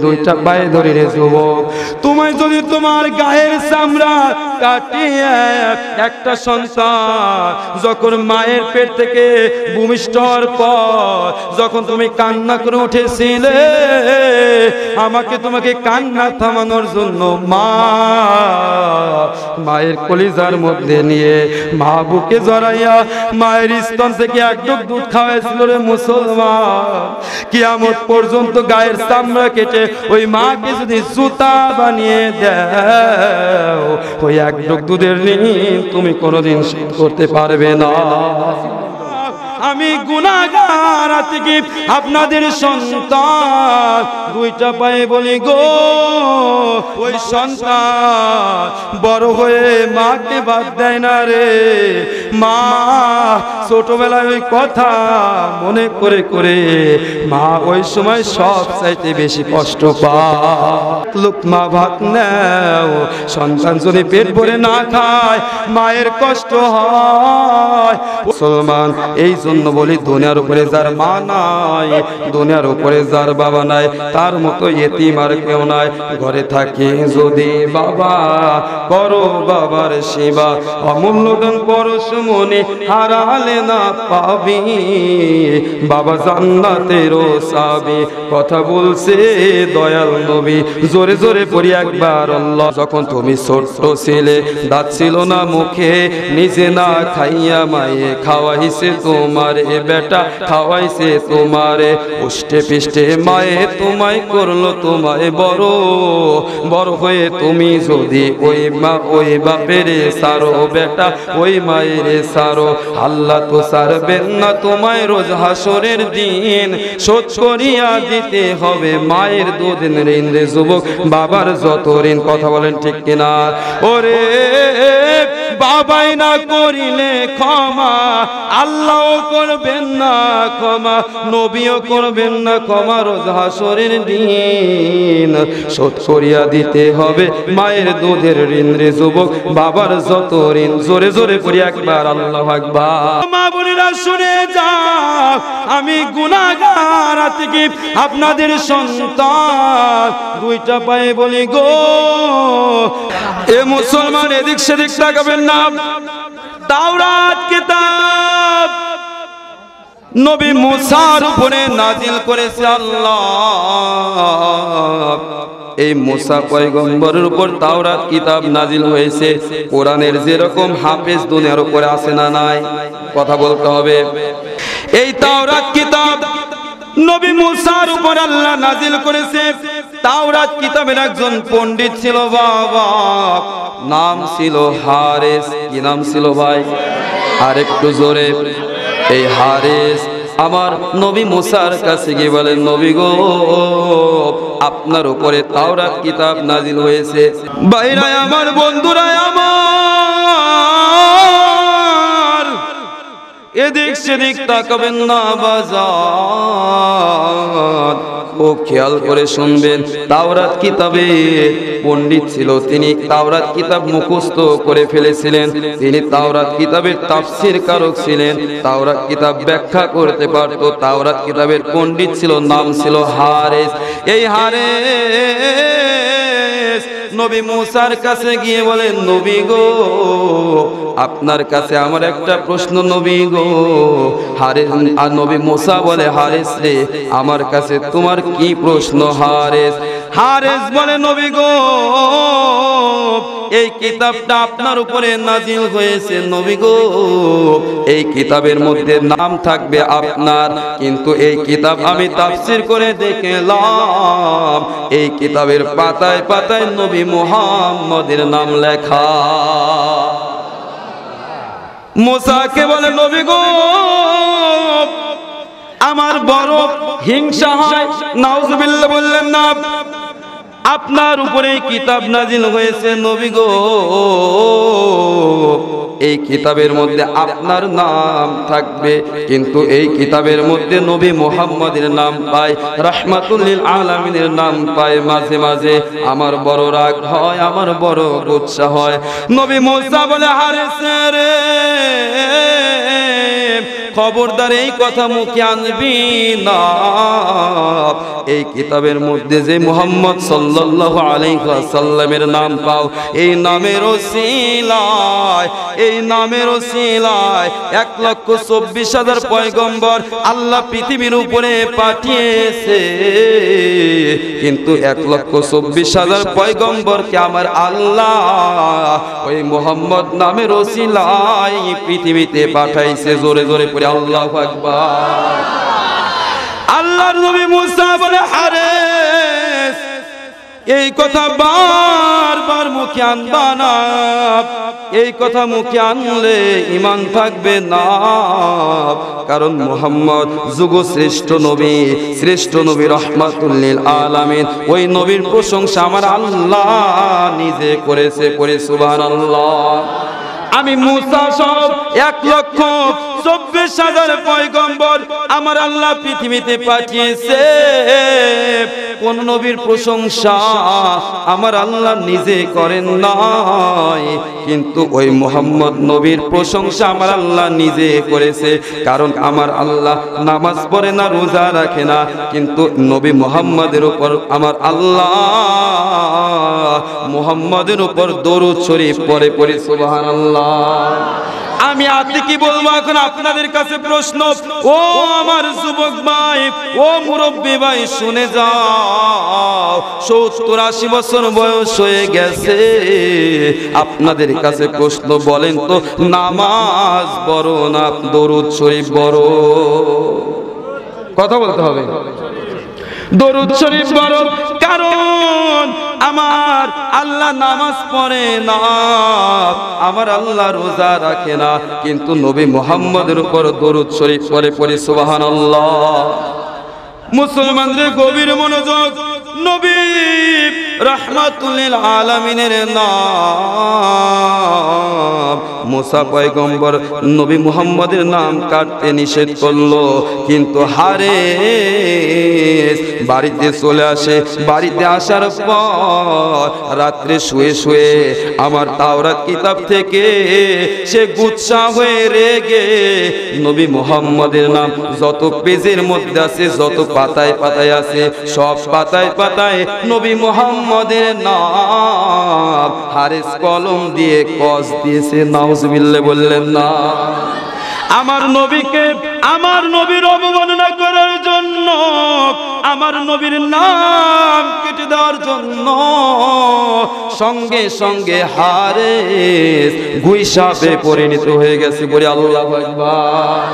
দুইটা পায়ে ধরে রে যুবক, তোমায় যদি তোমার গায়ের চামড়া কাটিয়ে একটা সন্তান যখন মায়ের পেট থেকে ভূমিষ্ঠ হওয়ার পর যখন তুমি কান্না করে উঠেছিলে, আমাকে তোমাকে কান্না থামানোর জন্য মায়ের কলিজার মধ্যে নিয়ে মা বুকে জড়াইয়া মায়ের স্তন থেকে এক ঢোক দুধ খাওয়াইছিল রে মুসলমান। কিয়ামত পর্যন্ত গায়ের চামড়া কেটে ওই মাকে যদি জুতা বানিয়ে দাও, ওই এক ঢোক দুধের ঋণ তুমি কোনোদিন শোধ করতে পারবে না। আমি গুনাহগার আজকে আপনাদের সন্তান দুইটা পায়ে বলি গো, ওই সন্তান বড় হয়ে মাকে বাদ দেয় না রে। মা ছোটবেলায় ওই কথা মনে করে করে মা ওই সময় সব চাইতে বেশি কষ্ট পায়। লুকমা ভাত নাও, সন্তান যদি পেট ভরে না খায় মায়ের কষ্ট হয়। মুসলমান এই জন্য বলি, দুনিয়ার উপরে যার মা নাই, দুনিয়ার উপরে যার বাবা নাই, তার মতো ইতিম আর কেউ নাই। ঘরে থাকি যদি বাবা, করো বাবার সেবা, অমূল্য দান পরশমণি হারালে না পাবি, বাবা জান্নাতেরও চাবি, কথা বলছে দয়াল নবী। জোরে জোরে পড়ি একবার আল্লাহ। যখন তুমি ছোট্ট ছিলে, দাঁত ছিল না মুখে, নিজে না খাইয়া মায়ে খাওয়াইছে তোমারে বেটা, খাওয়াইছে তোমারে উষ্টে পিষ্টে মায়ে তোমায় করলো তোমায় বড়। বড় হয়ে তুমি যদি ওই মা ওই বাপেরে সারো বেটা, ওই মায়ের সারো, আল্লাহ তো সারবেন না তোমায় রোজ হাসরের দিন, শোধ করিয়া দিতে হবে মায়ের দুদিন ঋণ রে যুবক, বাবার যত ঋণ। কথা বলেন ঠিক কিনা? ওরে বাবাই না করিলে ক্ষমা, আল্লাহ করবেন না ক্ষমা, নবীও করবেন না ক্ষমা, রোজ হাসরের দিন শোধ করিয়া দিতে হবে মায়ের দুধের ঋণ রে যুবক, বাবার যত ঋণ। জোরে জোরে পড়ি একবার আল্লাহু আকবার। মা বোনেরা শুনে যাও, আমি গুনাহগার আজকে আপনাদের সন্তান দুইটা পায়ে বলি গো, এ মুসলমান এদিক সেদিক তাকাবেন না। তাওরাত কিতাব নবী মুসার উপরে নাজিল করেছে আল্লাহ। এই মুসা পয়গম্বরের উপর তাওরাত কিতাব নাজিল হয়েছে। কোরআনের যেরকম হাফেজ দুনিয়ার উপরে আছে না নাই? কথা বলতে হবে। এই তাওরাত কিতাব নবী মুসার উপর আল্লাহ নাজিল করেছে। তাওরাত কিতাবের একজন পণ্ডিত ছিল বাবা, নাম ছিল হারেস। কি নাম ছিল ভাই? আর একটু জোরে। এই হারেস আমার নবী মুসার কাছে গিয়ে বলেন, নবী গো, আপনার উপরে তাওরাত কিতাব নাজিল হয়েছে। ভাইরা আমার, বন্ধুরা আমার, এদিক সেদিক তাকাবেন না বাজার, ও খেয়াল করে শুনবেন। তাওরাত কিতাবে পণ্ডিত ছিল, তিনি তাওরাত কিতাব মুখস্থ করে ফেলেছিলেন, তিনি তাওরাত কিতাবের তাফসীর কারক ছিলেন, তাওরাত কিতাব ব্যাখ্যা করতে পারত। তাওরাত কিতাবের পণ্ডিত ছিল, নাম ছিল হারেস। এই হারেস নবী মুসার কাছে গিয়ে বলেন, নবী গো, আপনার কাছে আমার একটা প্রশ্ন নবী গো। হারেস আর নবী মুসা বলে, হারেস রে, আমার কাছে তোমার কি প্রশ্ন? হারেস বলে, নবী গো, এই কিতাবটা আপনার উপরে নাজিল হয়েছে নবী গো, এই কিতাবের মধ্যে নাম থাকবে আপনার, কিন্তু এই কিতাব আমি তাফসীর করে দেখলাম, এই কিতাবের পাতায় পাতায় নবী মুহাম্মদের নাম লেখা। মুসাকে বলে, নবী গো, আমার বড় হিংসা হয়। নাউজুবিল্লাহ বললেন না, আপনার উপরে কিতাব নাজিল হয়েছে নবী গো, এই কিতাবের মধ্যে আপনার নাম থাকবে, কিন্তু এই কিতাবের মধ্যে নবী মুহাম্মদের নাম পায়, রাহমাতুল লিল আলামিনের নাম পায়। মাঝে মাঝে আমার বড় রাগ হয়, আমার বড় গুচ্ছা হয়। নবী মুসা বলে, হারেস রে, খবরদার এই কথা মুখে আনবি না। এই কিতাবের মধ্যে যে মুহাম্মদ সাল্লাল্লাহু আলাইহি ওয়াসাল্লামের নাম পাও, এই নামের ওসিলায় 1,24,000 পয়গম্বর আল্লাহ পৃথিবীর উপরে পাঠিয়েছে, কিন্তু 1,24,000 পয়গম্বরকে আমার আল্লাহ ওই মুহাম্মদ নামের ওসিলায় পৃথিবীতে পাঠাইছে। জোরে জোরে পড়ে আল্লাহু আকবার। আল্লাহর নবী মুসা বলে, হারেস এই কথা বারবার মুখে আনবা না, এই কথা মুখে আনলে ঈমান থাকবে না। কারণ মুহাম্মদ যুগ শ্রেষ্ঠ নবী রাহমাতুল লিল আলামিন, ওই নবীর প্রশংসা আমার আল্লাহ নিজে করেছে। পড়ে সুবহানাল্লাহ। আমি মুসা সব 1,24,000 পয়গম্বর আমার আল্লাহ পৃথিবীতে পাঠিয়েছে, কোন নবীর প্রশংসা আমার আল্লাহ নিজে করেন নাই, কিন্তু ওই মুহাম্মদ নবীর প্রশংসা আমার আল্লাহ নিজে করেছে। কারণ আমার আল্লাহ নামাজ পড়ে না, রোজা রাখে না, কিন্তু নবী মুহাম্মদের উপর আমার আল্লাহ মুহাম্মদের উপর দরুদ শরীফ পড়ে সুবহানাল্লাহ। আমি আপনি কি বলবো এখন আপনাদের কাছে প্রশ্ন, ও আমার যুবক ভাই, ও মুরব্বী ভাই, শুনে যাও। 70-80 বছর বয়স হয়ে গেছে, আপনাদের কাছে প্রশ্ন, বলেন তো নামাজ বড় না দরুদ শরীফ বড়? কথা বলতে হবে। দরুদ শরীফ বড়, কারণ আমার আল্লাহ নামাজ পড়ে না, আমার আল্লাহ রোজা রাখে না, কিন্তু নবী মুহাম্মদের উপর দরুদ শরীফ পড়ে সুবহানাল্লাহ। মুসলমানদের গভীর মনোযোগ, নবী রাহমাতুল লিল আলামিনের নাম মুসা পয়গম্বর নবী মুহাম্মদের নাম কাটতে নিষেধ করলো, কিন্তু হারেস বাড়িতে চলে আসে। বাড়িতে আসার পর রাত্রে শুয়ে শুয়ে আমার তাওরাত কিতাব থেকে সে গুচ্ছা হয়ে রেগে নবী মুহাম্মদের নাম যত পেজের মধ্যে আছে, যত পাতায় পাতায় আছে, সব পাতায় পাতায় নবী মুহাম্মদের নাম হারেস কলম দিয়ে কস দিয়েছে। নাউজুবিল্লাহ বললেন না। আমার নবীকে, আমার নবীর অবমাননা করার জন্য, আমার নবীর নাম কেটে দেওয়ার জন্য সঙ্গে সঙ্গে হারেস গুইসাপে পরিণত হয়ে গেছে। বলে আল্লাহু আকবার।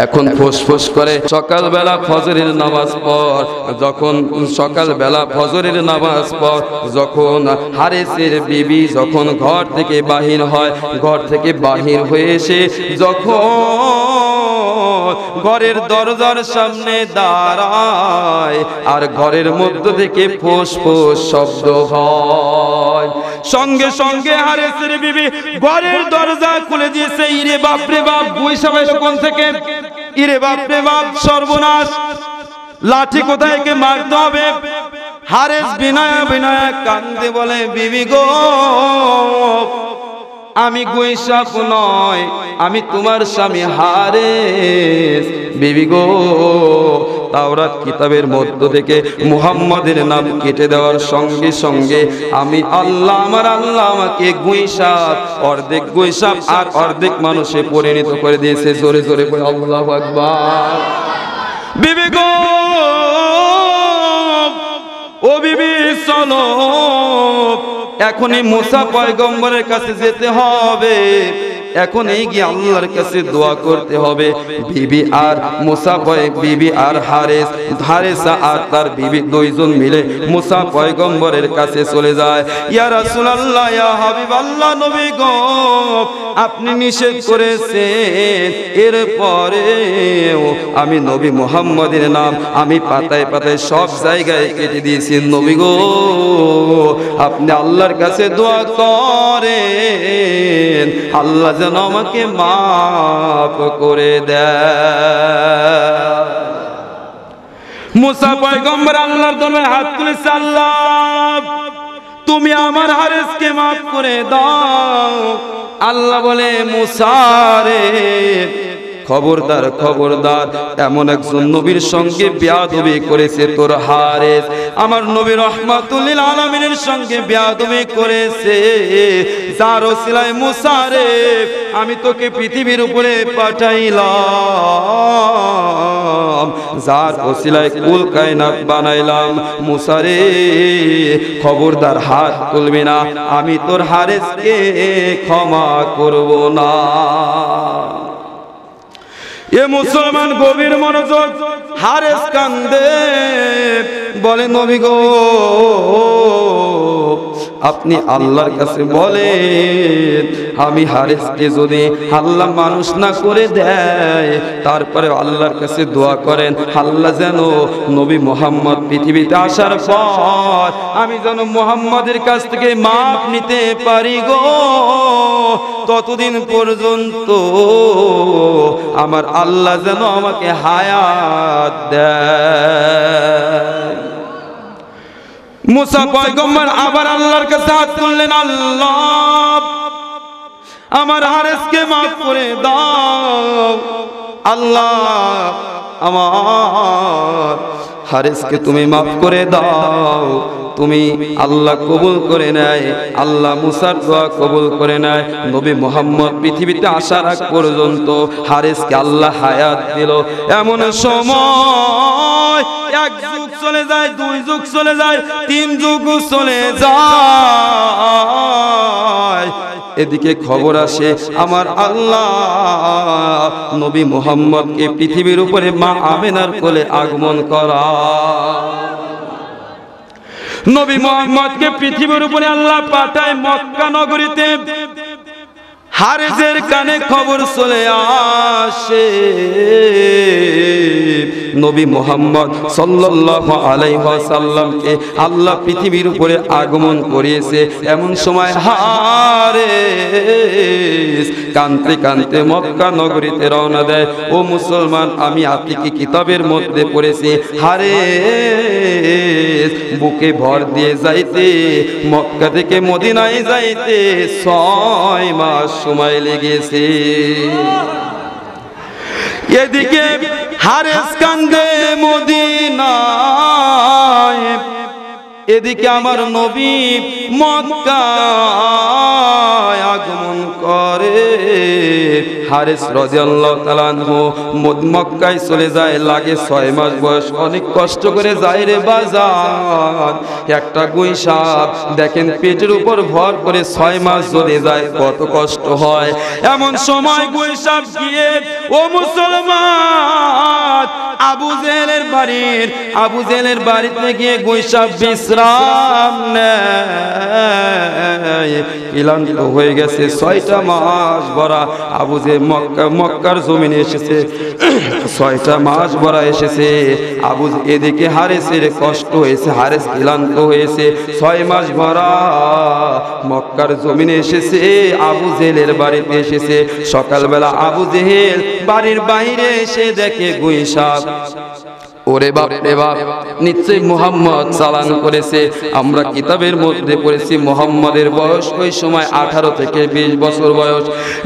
এখন ফুসফুস করে সকালবেলা ফজরের নামাজ পড়, যখন সকালবেলা ফজরের নামাজ পড়, যখন হারেসের বিবি যখন ঘর থেকে বাহির হয়, ঘর থেকে বাহির হয়ে এসে যখন ঘরের দরজার সামনে দাঁড়ায় আর ঘরের মধ্য থেকে ফুসফুস শব্দ হয়, সঙ্গে সঙ্গে হারেসের বিবি ঘরের দরজা খুলে দিয়েছে। ইরে বাপ রে বাপ, গুইসা বাইলো কোন থেকে? ইরে বাপ রে বাপ, সর্বনাশ, লাঠি কোথায় কে মারতে হবে? হারেস বিনয় বিনয় কান্দে বলে, বিবি গো, আমি গুইসাপ নয়, আমি তোমার স্বামী হারেস। বিবি গো, তাওরাত কিতাবের মধ্য থেকে মুহাম্মদের নাম কেটে দেওয়ার সঙ্গে সঙ্গে আমি আল্লাহ, আমার আল্লাহ আমাকে গুইসাপ, অর্ধেক গুইসাপ আর অর্ধেক মানুষে পরিণত করে দিয়েছে। জোরে জোরে বলে আল্লাহু আকবার। বিবি গো, ও বিবি চলো, এখনই মুসা পয়গম্বরের কাছে যেতে হবে, এখন এই গিয়ে আল্লাহর কাছে দোয়া করতে হবে। বিবি আর মুসা বিবি আর হারেসা আর তার বিবি দুইজন মিলে মুসা পয়গম্বরের কাছে চলে যায়। ইয়া রাসূলুল্লাহ, ইয়া হাবিবাল্লাহ, নবী গো, আপনি নিষেধ করেছেন, এরপরেও আমি নবী মুহাম্মদের নাম আমি পাতায় পাতায় সব জায়গায় কেটে দিয়েছি। নবী গো, আপনি আল্লাহর কাছে দোয়া করেন, আল্লাহ যেন আমাকে মাফ করে দেয়। মুসা পয়গম্বর আল্লাহর দরবারে হাত তুলেছে, আল্লাহ তুমি আমার হারেসকে মাফ করে দাও। আল্লাহ বলে, মুসা রে, খবরদার খবরদার, এমন একজন নবীর সঙ্গে বেয়াদবি করেছে তোর হারেস, আমার নবী রাহমাতুল লিল আলামিনের সঙ্গে বেয়াদবি করেছে, যার ওসিলায় মুসা রে আমি তোকে পৃথিবীর উপরে পাঠাইলাম, যার ওসিলায় কুল কায়নাত বানাইলাম, মুসা রে খবরদার হাত তুলবি না, আমি তোর হারেসকে ক্ষমা করব না। এ মুসলমান গভীর মনোযোগ, হারেস কান্দে, বলে নবী গো আপনি আল্লাহর কাছে বলেন, আমি হারেসকে যদি আল্লাহ মানুষ না করে দেয়, তারপরে আল্লাহর কাছে দোয়া করেন আল্লাহ যেন নবী মুহাম্মদ পৃথিবীতে আসার পর আমি যেন মুহাম্মদের কাছ থেকে মাপ নিতে পারি গো, ততদিন পর্যন্ত আমার আল্লাহ যেন আমাকে হায়াত দেয়। মুসা পয়গম্বর আবার আল্লাহর কাছে হাত তুললেন, আল্লাহ আমার হারেসকে মাফ করে দাও, আল্লাহ আমার হারেসকে তুমি মাফ করে দাও। তুমি আল্লাহ কবুল করে নেয়, আল্লাহ মুসার দোয়া কবুল করে নেয়, নবী মুহাম্মদ পৃথিবীতে আসার আগ পর্যন্ত হারেসকে আল্লাহ হায়াত দিল। এমন সময় এক যুগ চলে যায়, দুই যুগ চলে যায়, তিন যুগ চলে যায়, এদিকে খবর আসে আমার আল্লাহ নবী মুহাম্মদকে পৃথিবীর উপরে মা আমেনার কোলে আগমন করা, নবী মুহাম্মদকে পৃথিবীর উপরে আল্লাহ পাঠায় মক্কা নগরীতে। হারেসের কানে খবর চলে আসে নবী মুহাম্মদ সাল্লাল্লাহু আলাইহি ওয়াসাল্লামকে আল্লাহ পৃথিবীর উপরে আগমন করিয়েছে। এমন সময় হারেস কানতে কানতে মক্কা নগরীতে রওনা দেয়। ও মুসলমান, আমি আতিকি কিতাবের মধ্যে পড়েছি হারেস বুকে ভর দিয়ে যাইতে, মক্কা থেকে মদিনায় যাইতে 6 মাস সময় লেগেছে। এদিকে হারেস কান্দে মদিনায়, এদিকে আমার নবী মক্কায় আগমন করে। হারেস রাদিয়াল্লাহু তাআলা আনহু মক্কায় চলে যায়, লাগে 6 মাস বয়স, অনেক কষ্ট করে যায় রে বাজার। একটা গুই সাপ দেখেন পেটের উপর ভর করে 6 মাস যদি যায় কত কষ্ট হয়। এমন সময় গুই সাপ গিয়ে ও মুসলমান আবু জেহেলের বাড়িতে গিয়ে গুই সাপ বিশ্রাম নেয়। ক্লান্ত হয়ে গেছে, 6টা মাস ভরা আবু জেহেল মক্কার জমিনে এসেছে, 6টা মাস ভরা এসেছে। এদিকে হারেসের কষ্ট হয়েছে, হারেস ক্লান্ত হয়েছে, 6 মাস ভরা মক্কার জমিনে এসেছে, আবু জেহেলের বাড়িতে এসেছে। সকালবেলা আবু জেহেল বাড়ির বাইরে এসে দেখে গুই সাপ। ওরে বাপ রে বাপ, নিশ্চয়ই মুহাম্মদ চালান করেছে। আমরা কিতাবের মধ্যে পড়েছি মুহাম্মদের বয়স ওই সময় 18 থেকে 20 বছর বয়স।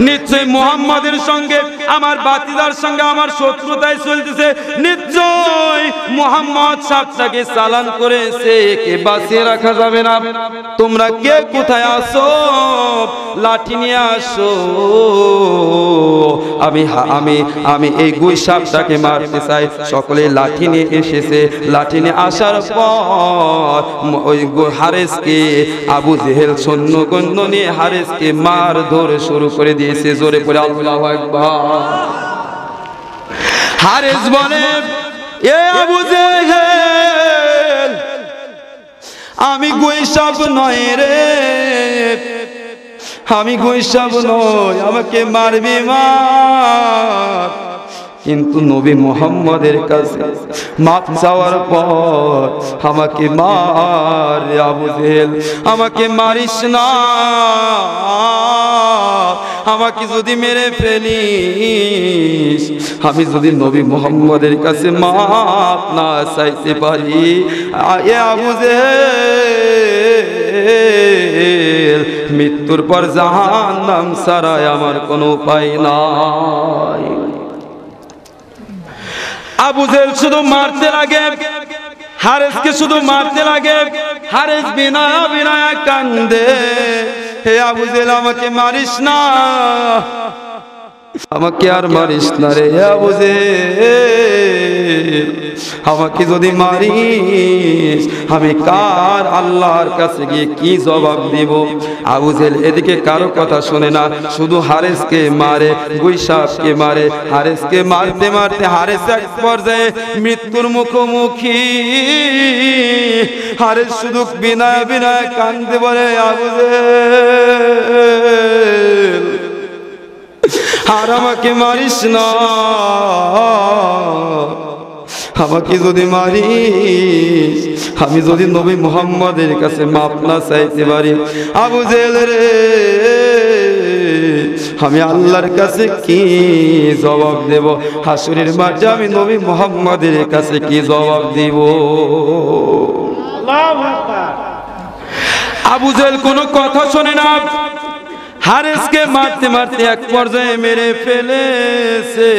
নিশ্চয়ই মুহাম্মদের সঙ্গে আমার বাতিদার সঙ্গে আমার শত্রুতায় চলতেছে, নিশ্চয়ই মুহাম্মদ সাপটাকে চালান করেছে, কে বাঁচিয়ে রাখা যাবে না। তোমরা কে কোথায় আসো, লাঠি নিয়ে আসো, আমি এই গুই সাপটাকে মারতে চাই। সকলে লাঠি নিয়ে এসেছে। লাঠি নিয়ে আসার পর ওই হারেসকে আবু জেহেল সৈন্যগণ্য নিয়ে হারেসকে মার ধরে শুরু করে দিয়েছে। জোরে করে আল্লাহু আকবার। হারেস বলে, এ আবু জেহেল, আমি গুই সাপ নয় রে, আমি গুই সাপ নই, আমাকে মারবি মার। কিন্তু নবী মুহাম্মদের কাছে মাপ চাওয়ার পর আমাকে মার আবু জেহেল, আমাকে মারিস না, আমাকে যদি মেরে ফেলিস, আমি যদি নবী মুহাম্মদের কাছে মাপ না চাইতে পারি, এ আবু জেহেল মৃত্যুর পর জাহান্নাম ছাড়া আমার কোনো উপায় নাই। আবু জেহেল শুধু মারতে লাগে, হারেসকে শুধু মারতে লাগে। হারেস বিনা বিনা কান্দে, হে আবু জেহেল আমাকে মারিস না, আমাকে আর মারিস না রে আবু জেহেল, আমাকে যদি মারিস আমি কার আল্লাহর কাছে গিয়ে কি জবাব দিব। আবু জেহেল এদিকে কারো কথা শোনে না, শুধু হারেসকে মারে, গুইসাপকে মারে। হারেসকে মারতে মারতে হারেস এক পর্যায়ে মৃত্যুর মুখোমুখি। হারেস শুধু বিনা বিনা কান্দে বলে, আবু জেহেল আর আমাকে মারিস না, আমাকে যদি মারিস আমি যদি নবী মুহাম্মদের কাছে মাপ না চাইতে পারি, আবু জেহেল রে আমি আল্লাহর কাছে কি জবাব দেব? হাসরের মাঠে আমি নবী মুহাম্মদের কাছে কি জবাব দিব? আল্লাহু আকবার। আবু জেহেল কোনো কথা শোনে না, হারেসকে মারতে মারতে এক পর্যায়ে মেরে ফেলেছে।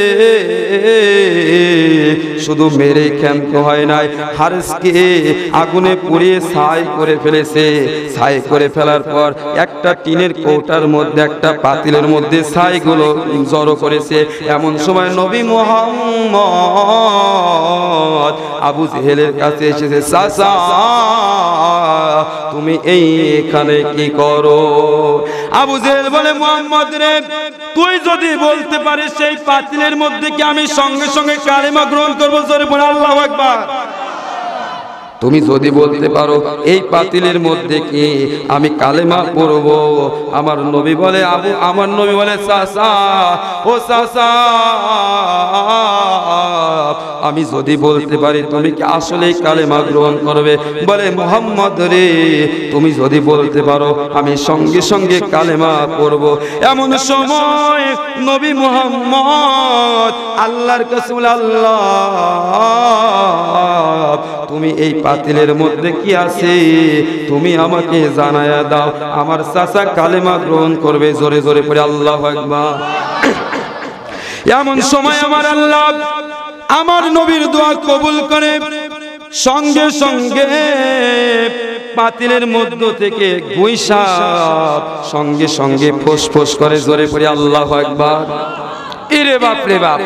শুধু মেরে ক্ষান্ত হয় নাই, হারেসকে আগুনে পুড়িয়ে ছাই করে ফেলেছে। ছাই করে ফেলার পর একটা টিনের কৌটার মধ্যে, একটা পাতিলের মধ্যে ছাইগুলো জড়ো করেছে। এমন সময় নবী মুহাম্মদ আবু জেহেলের কাছে এসেছে, চাচা তুমি এইখানে কি করো? আবু জেহেল বলে, মুহাম্মদ রে তুই যদি বলতে পারিস সেই পাতিলের মধ্যে কি আমি সঙ্গে সঙ্গে কালেমা গ্রহণ করবো, জোরে বলে আল্লাহু আকবার। তুমি যদি বলতে পারো এই পাতিলের মধ্যে কি আমি কালেমা পড়ব। আমার নবী বলে, আমার নবী বলে, চাচা ও চাচা আমি যদি বলতে পারি তুমি কি আসলেই কালেমা গ্রহণ করবে? বলে, মুহাম্মদ রে তুমি যদি বলতে পারো আমি সঙ্গে সঙ্গে কালেমা পড়ব। এমন সময় নবী মুহাম্মদ আল্লাহর কাছে বলে, আল্লাহ তুমি এই পাতিলের মধ্যে কি আছে তুমি আমাকে জানায়া দাও, আমার চাচা কালেমা গ্রহণ করবে। জোরে জোরে পড়ে আল্লাহু আকবার। এমন সময় আমার আল্লাহ আমার নবীর দোয়া কবুল করে, সঙ্গে সঙ্গে পাতিলের মধ্য থেকে গুইসাপ সঙ্গে সঙ্গে ফোঁস করে। জোরে পড়ে আল্লাহু আকবার। ইরে বাপ রে বাপ,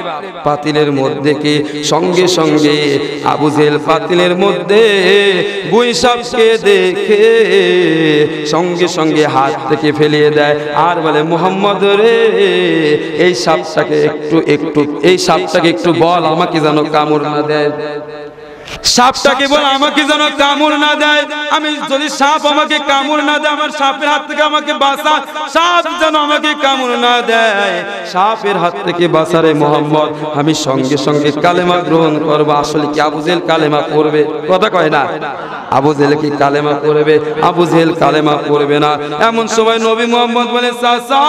পাতিলের মধ্যে কি সঙ্গে সঙ্গে আবু জেহেল পাতিলের মধ্যে গুইসাপকে দেখে সঙ্গে সঙ্গে হাত থেকে ফেলিয়ে দেয় আর বলে, মুহাম্মদ রে এই সাপটাকে একটু বল আমাকে যেন কামড় না দেয়। সাপটাকে বল আমাকে যেন কামড় না দেয়। আমি যদি সাপ আমাকে কামড় না দেয়, আমার সাপের হাত থেকে আমাকে বাঁচা, সাপ যেন আমাকে কামড় না দেয়, সাপের হাত থেকে বাঁচারে মুহাম্মদ আমি সঙ্গে সঙ্গে কালেমা গ্রহণ করবো। আসলে কি আবু জেহেল কালেমা পড়বে? কথা কয় না। আবু জেহেল কি কালেমা পড়বে? আবু জেহেল কালেমা পড়বে না। এমন সময় নবী মুহাম্মদ বলে, চাচা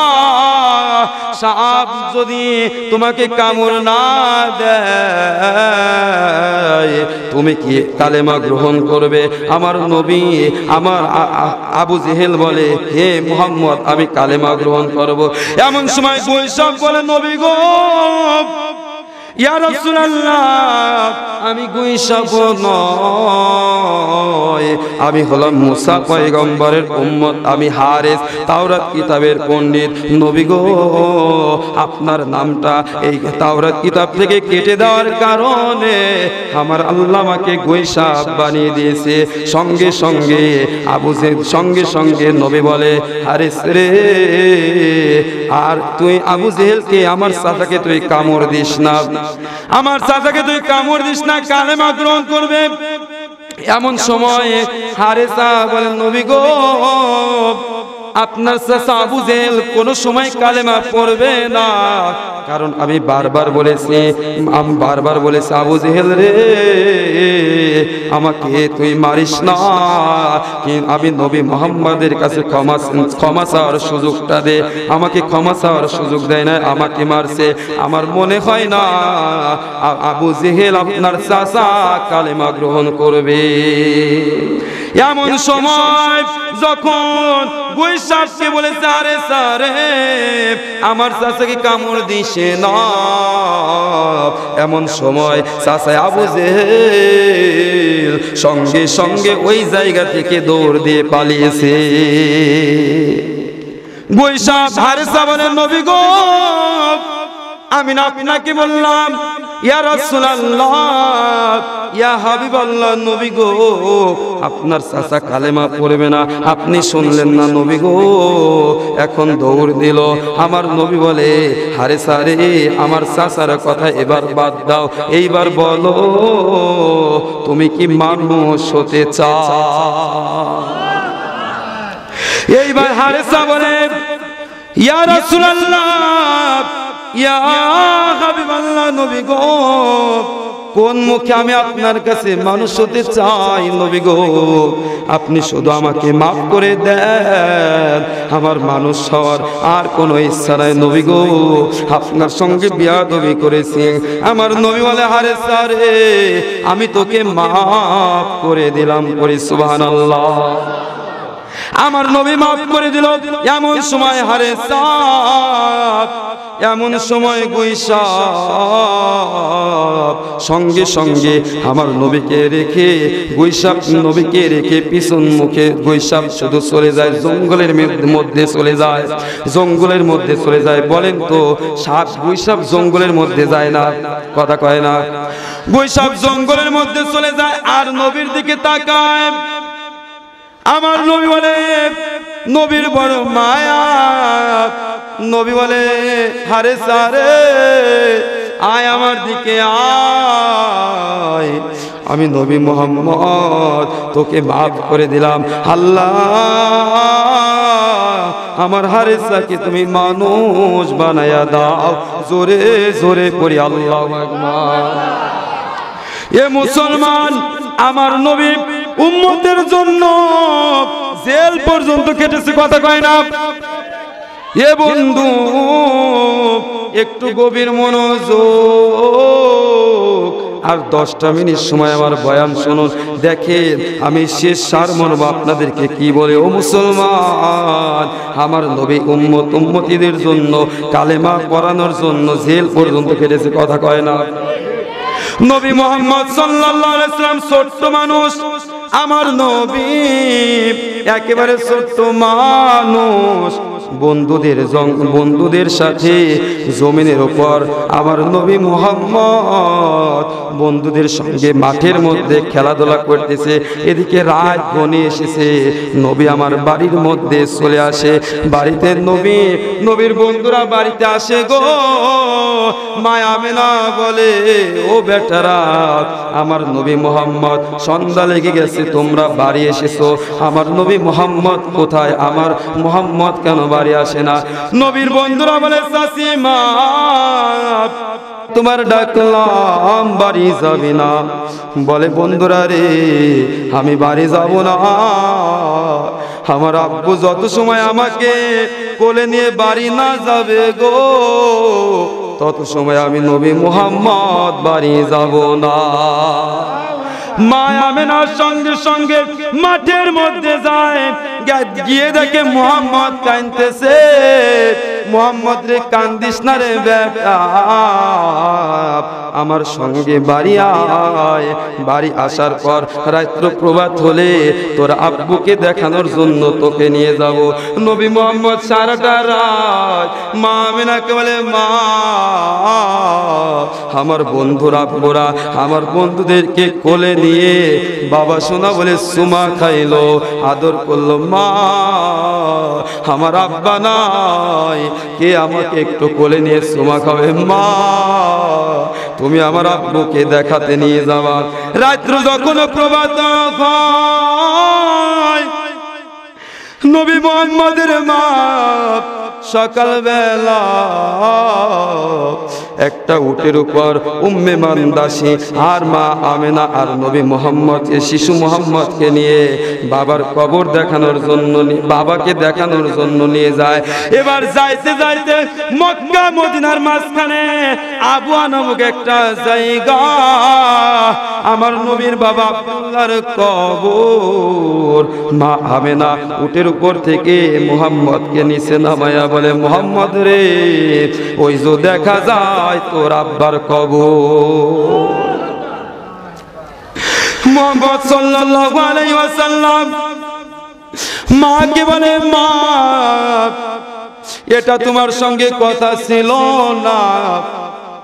সাপ যদি তোমাকে কামড় না দেয় তুমি কি কালেমা গ্রহণ করবে? আমার নবী আমার আবু জেহেল বলে, হে মুহাম্মদ আমি কালেমা গ্রহণ করব। এমন সময় গুইসাপ বলে, নবী গো ইয়া রাসূলুল্লাহ আমি গুইসাপ নয়, আমি হলাম মুসা পয়গম্বরের উম্মত, আমি হারেস তাওরাত কিতাবের পণ্ডিত। নবী গো আপনার নামটা এই তাওরাত কিতাব থেকে কেটে দেওয়ার কারণে আমার আল্লাহ আমাকে গুইসাপ বানিয়ে দিয়েছে। সঙ্গে সঙ্গে আবু জেহেল সঙ্গে সঙ্গে নবী বলে, হারেস রে আর তুই আবু জেহেলকে আমার চাচাকে তুই কামড় দিস না, আমার চাচাকে তুই কামড় দিস না, কালেমা গ্রহণ করবে। এমন সময় হারেসা বলেন, নবী গো আপনার চাচা আবু জেহেল কোনো সময় কালেমা পড়বে না, কারণ আমি বারবার বলেছি আবু জেহেল রে আমাকে তুই মারিস না, আমি নবী মুহাম্মদের কাছে ক্ষমা চাওয়ার সুযোগটা দে, আমাকে ক্ষমা চাওয়ার সুযোগ দেয় না, আমাকে মারছে। আমার মনে হয় না আবু জেহেল আপনার চাচা কালেমা গ্রহণ করবে। এমন সময় যখন বৈশাখকে বলেছে আরে সারে আমার চাচাকে কামড় দিছে না, এমন সময় চাচা আবু জেহেল সঙ্গে সঙ্গে ওই জায়গা থেকে দৌড় দিয়ে পালিয়েছে। বৈশাখ হারেসা বলেন নবী গো আমি না আপনাকে বললাম ইয়া রাসূলুল্লাহ ইয়া হাবিবাল্লাহ নবী গো আপনার চাচা কালেমা পড়বে না, আপনি শুনলেন না নবী গো। এখন দৌড় দিল। আমার নবী বলে হারেসা রে আমার চাচার কথা এবার বাদ দাও, এইবার বলো তুমি কি মানুষ হতে চাও? এইবার হারেসা বলে ইয়া রাসূলুল্লাহ ইয়া হাবিবাল্লাহ নবী গো কোন মুখে আমি আপনার কাছে মানুষ হতে চাই নবী গো, আপনি শুধু আমাকে মাফ করে দেন, আমার মানুষ হওয়ার আর কোনো ইচ্ছা নাই নবী গো, আপনার সঙ্গে বিয়াদবি করেছি। আমার নবী বলে হারেসা রে আমি তোকে মাফ করে দিলাম, করি সুবহানাল্লাহ। আমার নবী মাফ করে দিল। এমন সময় হারেসা এমন সময় বৈশাখ সঙ্গে সঙ্গে আমার নবীকে রেখে বৈশাখ নবীকে রেখে পিছন মুখে বৈশাখ শুধু চলে যায় জঙ্গলের মধ্যে চলে যায়, জঙ্গলের মধ্যে চলে যায়। বলেন তো সাপ বৈশাখ জঙ্গলের মধ্যে যায় না? কথা কয় না? বৈশাখ জঙ্গলের মধ্যে চলে যায় আর নবীর দিকে তাকায়। আমার নবী বলে নবীর বড় মায়া। নবী বলে হারেসা রে আয় আমার দিকে আয়, আমি নবী মুহাম্মদ তোকে মাফ করে দিলাম। আল্লাহ আমার হারেসাকে তুমি মানুষ বানায়া দাও, জোরে জোরে পড়ি আল্লাহু আকবার। এ মুসলমান আমার নবী উম্মতের জন্য জেল পর্যন্ত কেটেছে, কথা কয় না? এ বন্ধু একটু গভীর মনোযোগ আর 10টা মিনিট সময় আমার বয়ান শুনুন। দেখেন আমি শেষ সারমর্ম আপনাদেরকে কি বলে। ও মুসলমান আমার নবী উম্মতিদের জন্য কালেমা পড়ানোর জন্য জেল পর্যন্ত কেটেছে, কথা কয় না? নবী মুহাম্মদ সাল্লাল্লাহু আলাইহি সাল্লাম ছোট্ট মানুষ, আমার নবী একেবারে ছোট্ট মানুষ। বন্ধুদের সাথে জমিনের উপর আমার নবী মুহাম্মদ বন্ধুদের সঙ্গে মাঠের মধ্যে খেলাধুলা করতেছে। এদিকে রাত ঘনিয়ে এসেছে, নবী আমার বাড়ির মধ্যে চলে আসে। বাড়িতে নবীর বন্ধুরা বাড়িতে আসে গো। মা আমেনা বলে ও বেটারা আমার নবী মুহাম্মদ সন্ধ্যা লেগে গেছে, তোমরা বাড়ি এসেছো, আমার নবী মুহাম্মদ কোথায়? আমার মুহাম্মদ কেন বাড়ি আসে না? নবীর বন্ধুরা বলে চাচিমা তোমার ডাকলাম বাড়ি যাবি না? বলে বন্ধুরা রে আমি বাড়ি যাব না, আমার আব্বু যত সময় আমাকে কোলে নিয়ে বাড়ি না যাবে গো তত সময় আমি নবী মুহাম্মদ বাড়ি যাব না। মা আমেনার সঙ্গে সঙ্গে মাঠের মধ্যে যায়, গিয়ে দেখে মুহাম্মদ কাঁদতেছে। মুহাম্মদ রে কান্দিস না রে বেটা, আমার সঙ্গে বাড়ি আয়। বাড়ি আসার পর রাত্র প্রভাত হলে তোর আব্বুকে দেখানোর জন্য তোকে নিয়ে যাব। নবী মুহাম্মদ সারাটা রাত মা আমেনাকে বলে মা আমার বন্ধুরা আব্বুরা আমার বন্ধুদেরকে কোলে নিয়ে বাবা সোনা বলে সুমা খাইলো, আদর করলো। মা আমার আব্বা নাই, কে আমাকে একটু কোলে নিয়ে সুমা খাবে? মা তুমি আমার আব্বুকে দেখাতে নিয়ে যাবা। রাত্র যখন প্রভাত হয় নবী মুহাম্মদের মা সকালবেলা একটা উটের উপর উম্মে মানদাসী আর মা আমেনা আর নবী মুহাম্মদ শিশু মুহাম্মদকে নিয়ে বাবার কবর দেখানোর জন্য বাবাকে দেখানোর জন্য নিয়ে যায়। এবার যাইতে যাইতে মক্কা মদিনার মাঝখানে আবুয়া নামক একটা জায়গা, আমার নবীর বাবা আব্দুল্লাহর কবর উপর মা আমেনা উটের উপর থেকে মুহাম্মদকে নিচে নামায়া বলে, মুহাম্মদ রে, ওই যে দেখা যায় তোর আব্বার কবর। মুহাম্মদ সাল্লাল্লাহু আলাইহি ওয়াসাল্লাম মাকে বলে, মা এটা তোমার সঙ্গে কথা ছিল না,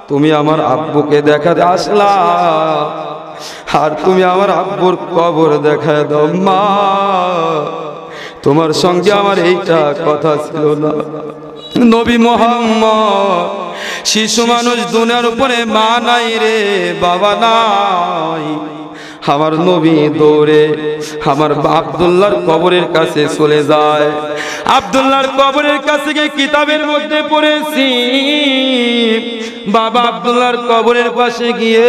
তুমি আমার আব্বুকে দেখাতে আসলা আর তুমি আমার আব্বুর কবর দেখায় দাও। মা, তোমার সঙ্গে আমার এইটা কথা ছিল না। নবী মুহাম্মদ, শিশু মানুষ, দুনিয়ার উপরে মা নাই রে, বাবা নাই। আমার নবী দৌড়ে আমার আব্দুল্লাহর কবরের কাছে চলে যায়। আব্দুল্লাহর কবরের কাছে গিয়ে কিতাবের মধ্যে পড়েছি, বাবা আব্দুল্লাহর কবরের পাশে গিয়ে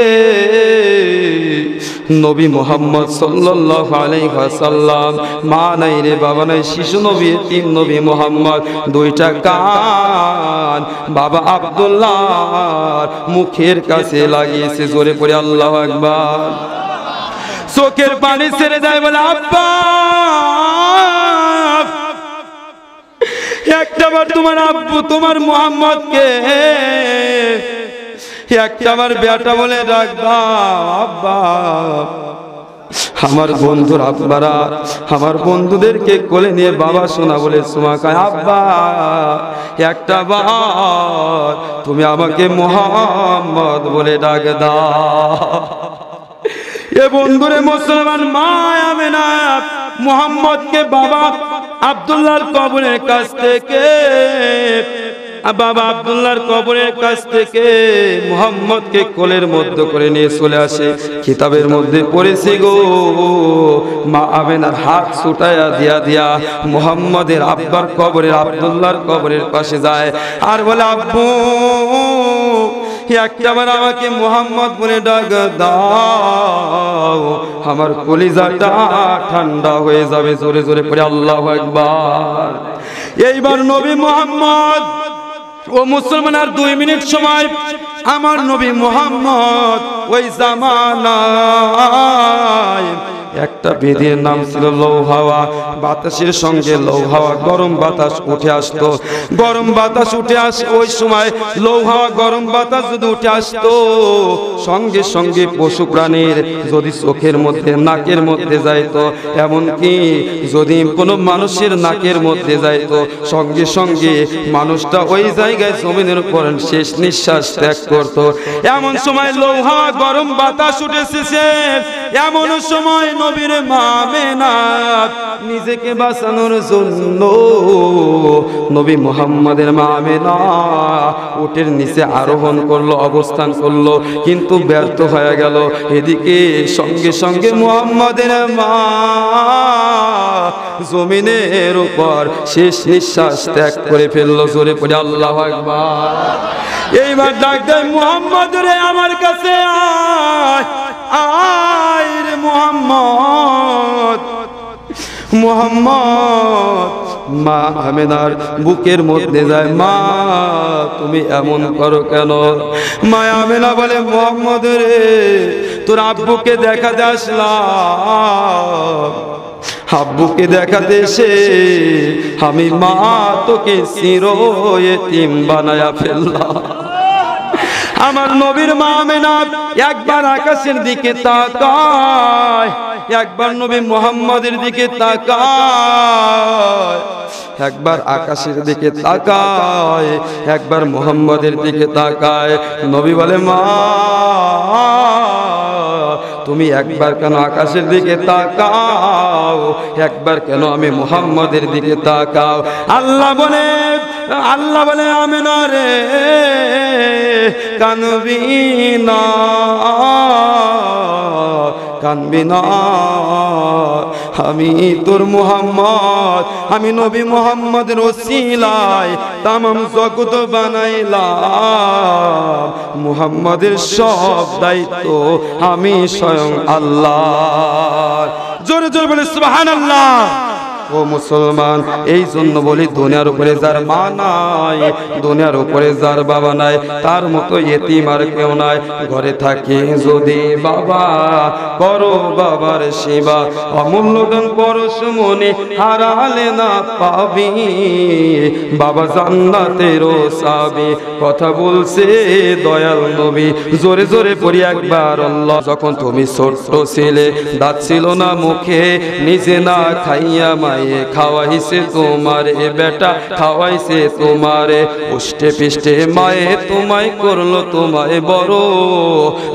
নবী মুহাম্মদ সাল্লাল্লাহু আলাইহি ওয়াসাল্লাম, মা নাই রে, বাবা নাই, শিশু নবী, তিন নবী মুহাম্মদ, দুইটা কান বাবা আব্দুল্লাহর মুখের কাছে লাগিয়েছে। জোরে পড়ে আল্লাহু আকবার। চোখের পানি ছেড়ে দেয়, বলে, আব্বা, একটাবার তোমার আব্বু তোমার মুহাম্মদকে একটাবার বেটা বলে ডাক দাও। আব্বা, আমার বন্ধুর আব্বারা আমার বন্ধুদেরকে কোলে নিয়ে বাবা শোনা বলে সুমাকায়, আব্বা, একটা বার তুমি আমাকে মুহাম্মদ বলে ডাক দাও। এ বন্ধুরে মুসলমান, মা আমেনা মুহাম্মদকে বাবা আব্দুল্লাহর কবরের কাছ থেকে মুহাম্মদকে কোলের মধ্যে করে নিয়ে চলে আসে। কিতাবের মধ্যে পড়েছে গো, মা আমেনার হাত ছুটাইয়া দিয়া মুহাম্মদের আব্বার কবরের, আব্দুল্লাহর কবরের পাশে যায় আর বলে, আব্বু, একটাবার আমাকে মুহাম্মদ বলে ডাক দাও, আমার কলিজাটা ঠান্ডা হয়ে যাবে। জোরে জোরে পড়ে আল্লাহু আকবার। এইবার নবী মুহাম্মদ, ও মুসলমান, আর 2 মিনিট সময় আমার নবী মুহাম্মদ ওই জামানায় একটা বেদির নাম ছিল লৌহাওয়া। বাতাসের সঙ্গে লৌহাওয়া, গরম বাতাস উঠে আসতো। গরম বাতাস উঠে ওই সময় লৌহাওয়া গরম বাতাস যদি উঠে আসতো, সঙ্গে সঙ্গে পশু প্রাণীর যদি চোখের মধ্যে, নাকের মধ্যে যাইতো, এমনকি যদি কোনো মানুষের নাকের মধ্যে যাইতো, সঙ্গে সঙ্গে মানুষটা ওই জায়গায় জমিনের উপর শেষ নিঃশ্বাস ত্যাগ করতো। এমন সময় লৌহাওয়া গরম বাতাস উঠেছে। এমন সময় নবীর মা আমেনা নিজেকে বাঁচানোর জন্য নবী মুহাম্মদের মা আমেনা উটের নিচে আরোহণ করলো, অবস্থান করলো, কিন্তু ব্যর্থ হয়ে গেল। এদিকে সঙ্গে সঙ্গে মুহাম্মদের মা জমিনের উপর শেষ নিঃশ্বাস ত্যাগ করে ফেললো। জোরে পড়ে আল্লাহু আকবার। এইবার ডাক দেয়, মুহাম্মদ রে, আমার কাছে আয়, আয় রে মুহাম্মদ। মুহাম্মদ মা আমেনার বুকের মধ্যে যায়, মা, তুমি এমন করো কেন? মা আমেনা বলে, মুহাম্মদ রে, তোর আব্বুকে দেখাতে আসলাম। আব্বুকে দেখাতে এসে আমি মা তোকে চিরয়েতিম বানায়া ফেললাম। আমার নবীর মা আমেনা একবার আকাশের দিকে তাকায়, একবার নবী মুহাম্মদের দিকে তাকায়, একবার আকাশের দিকে তাকায়, একবার মুহাম্মদের দিকে তাকায়। নবী বলে, মা, তুমি একবার কেন আকাশের দিকে তাকাও, একবার কেন আমি মুহাম্মদের দিকে তাকাও? আল্লাহ বলে, আমেনা রে, কানবি না, কানবি না, আমি তোর মুহাম্মদ, আমি নবী মুহাম্মদের ওসিলায় তামাম জগৎ বানাইলাম। মুহাম্মদের সব দায়িত্ব আমি স্বয়ং আল্লাহ। জোরে জোরে বলে সুবহানাল্লাহ। ও মুসলমান, এই জন্য বলি দুনিয়ার উপরে যার মা নাই, দুনিয়ার উপরে যার বাবা নাই, তার মতো ইতিম আর কেউ নাই। ঘরে থাকে যদি বাবা, করো বাবার সেবা, অমূল্য দান পরশমণি হারালে না পাবি, বাবা জান্নাতের সাবি, কথা বলছে দয়াল নবী। জোরে জোরে পড়ি একবার আল্লাহ। যখন তুমি ছোট্ট ছিলে, দাঁত ছিল না মুখে, নিজে না খাইয়া মায়ে খাওয়াইছে তোমারে, বেটা খাওয়াইছে তোমারে, উষ্টে পিষ্টে মায়ে তোমায় করলো তোমায় বড়,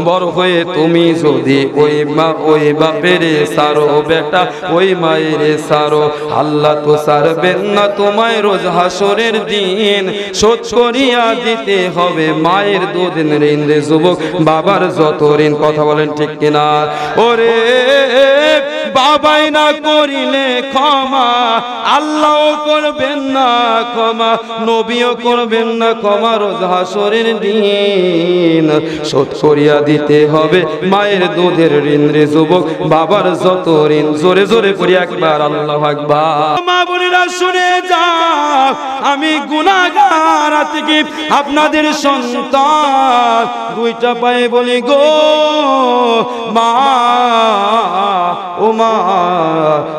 বড় হয়ে তুমি যদি ওই মা ওই বাপের সারো, বেটা ওই মায়ের সারো, আল্লাহ তো সারবেন না তোমায় রোজ হাসরের দিন, শোধ করিয়া দিতে হবে মায়ের দুদিন ঋণ রে যুবক, বাবার যত ঋণ। কথা বলেন ঠিক কিনা? ওরে বাবাই না করিলে ক্ষমা, আল্লাহও করবেন না ক্ষমা, নবীও করবেন না ক্ষমা, রোজ হাসরের দিন শোধ করিয়া দিতে হবে মায়ের দুধের ঋণ রে যুবক, বাবার যত ঋণ। জোরে জোরে করি একবার আল্লাহু আকবার। মা বোনেরা শুনে যাও, আমি গুনাহগার থেকে আপনাদের সন্তান, দুইটা পায়ে বলি গো মা, ও মা,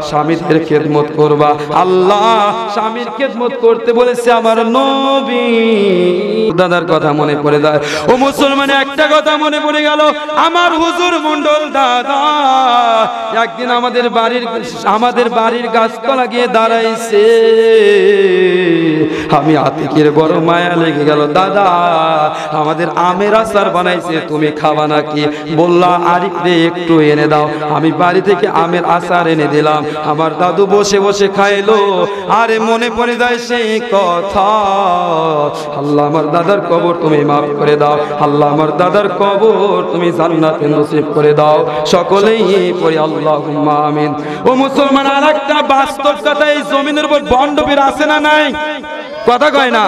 স্বামীদের খেদমত করবা। আল্লাহ স্বামীর খেদমত করতে বলেছে আমার নবী। দাদার কথা মনে পড়ে যায় ও মুসলমান, একটা কথা মনে পড়ে গেল, আমার হুজুর মন্ডল দাদা একদিন আমাদের বাড়ির গাছতলা গিয়ে দাঁড়াইছে। আমি আতিকের বড় মায়া লেগে গেল, দাদা আমাদের আমের আচার বানাইছে, তুমি খাবা নাকি? বললা আরিফ রে একটু এনে দাও। আমি বাড়ি থেকে আমের আচার এনে দিলাম, আমার দাদু বসে বসে খাইলো। আরে মনে পড়ে যায় সেই কথা, আল্লাহ আমার দাদার কবর তুমি মাফ করে দাও, আল্লাহ আমার দাদার কবর তুমি জান্নাতে নসিব করে দাও। সকলেই পড়ি আল্লাহুম্মা আমিন। ও মুসলমান, আর একটা বাস্তব কথা, এই জমিনের উপর বন্ডপীর আছে না নাই? কথা কয় না?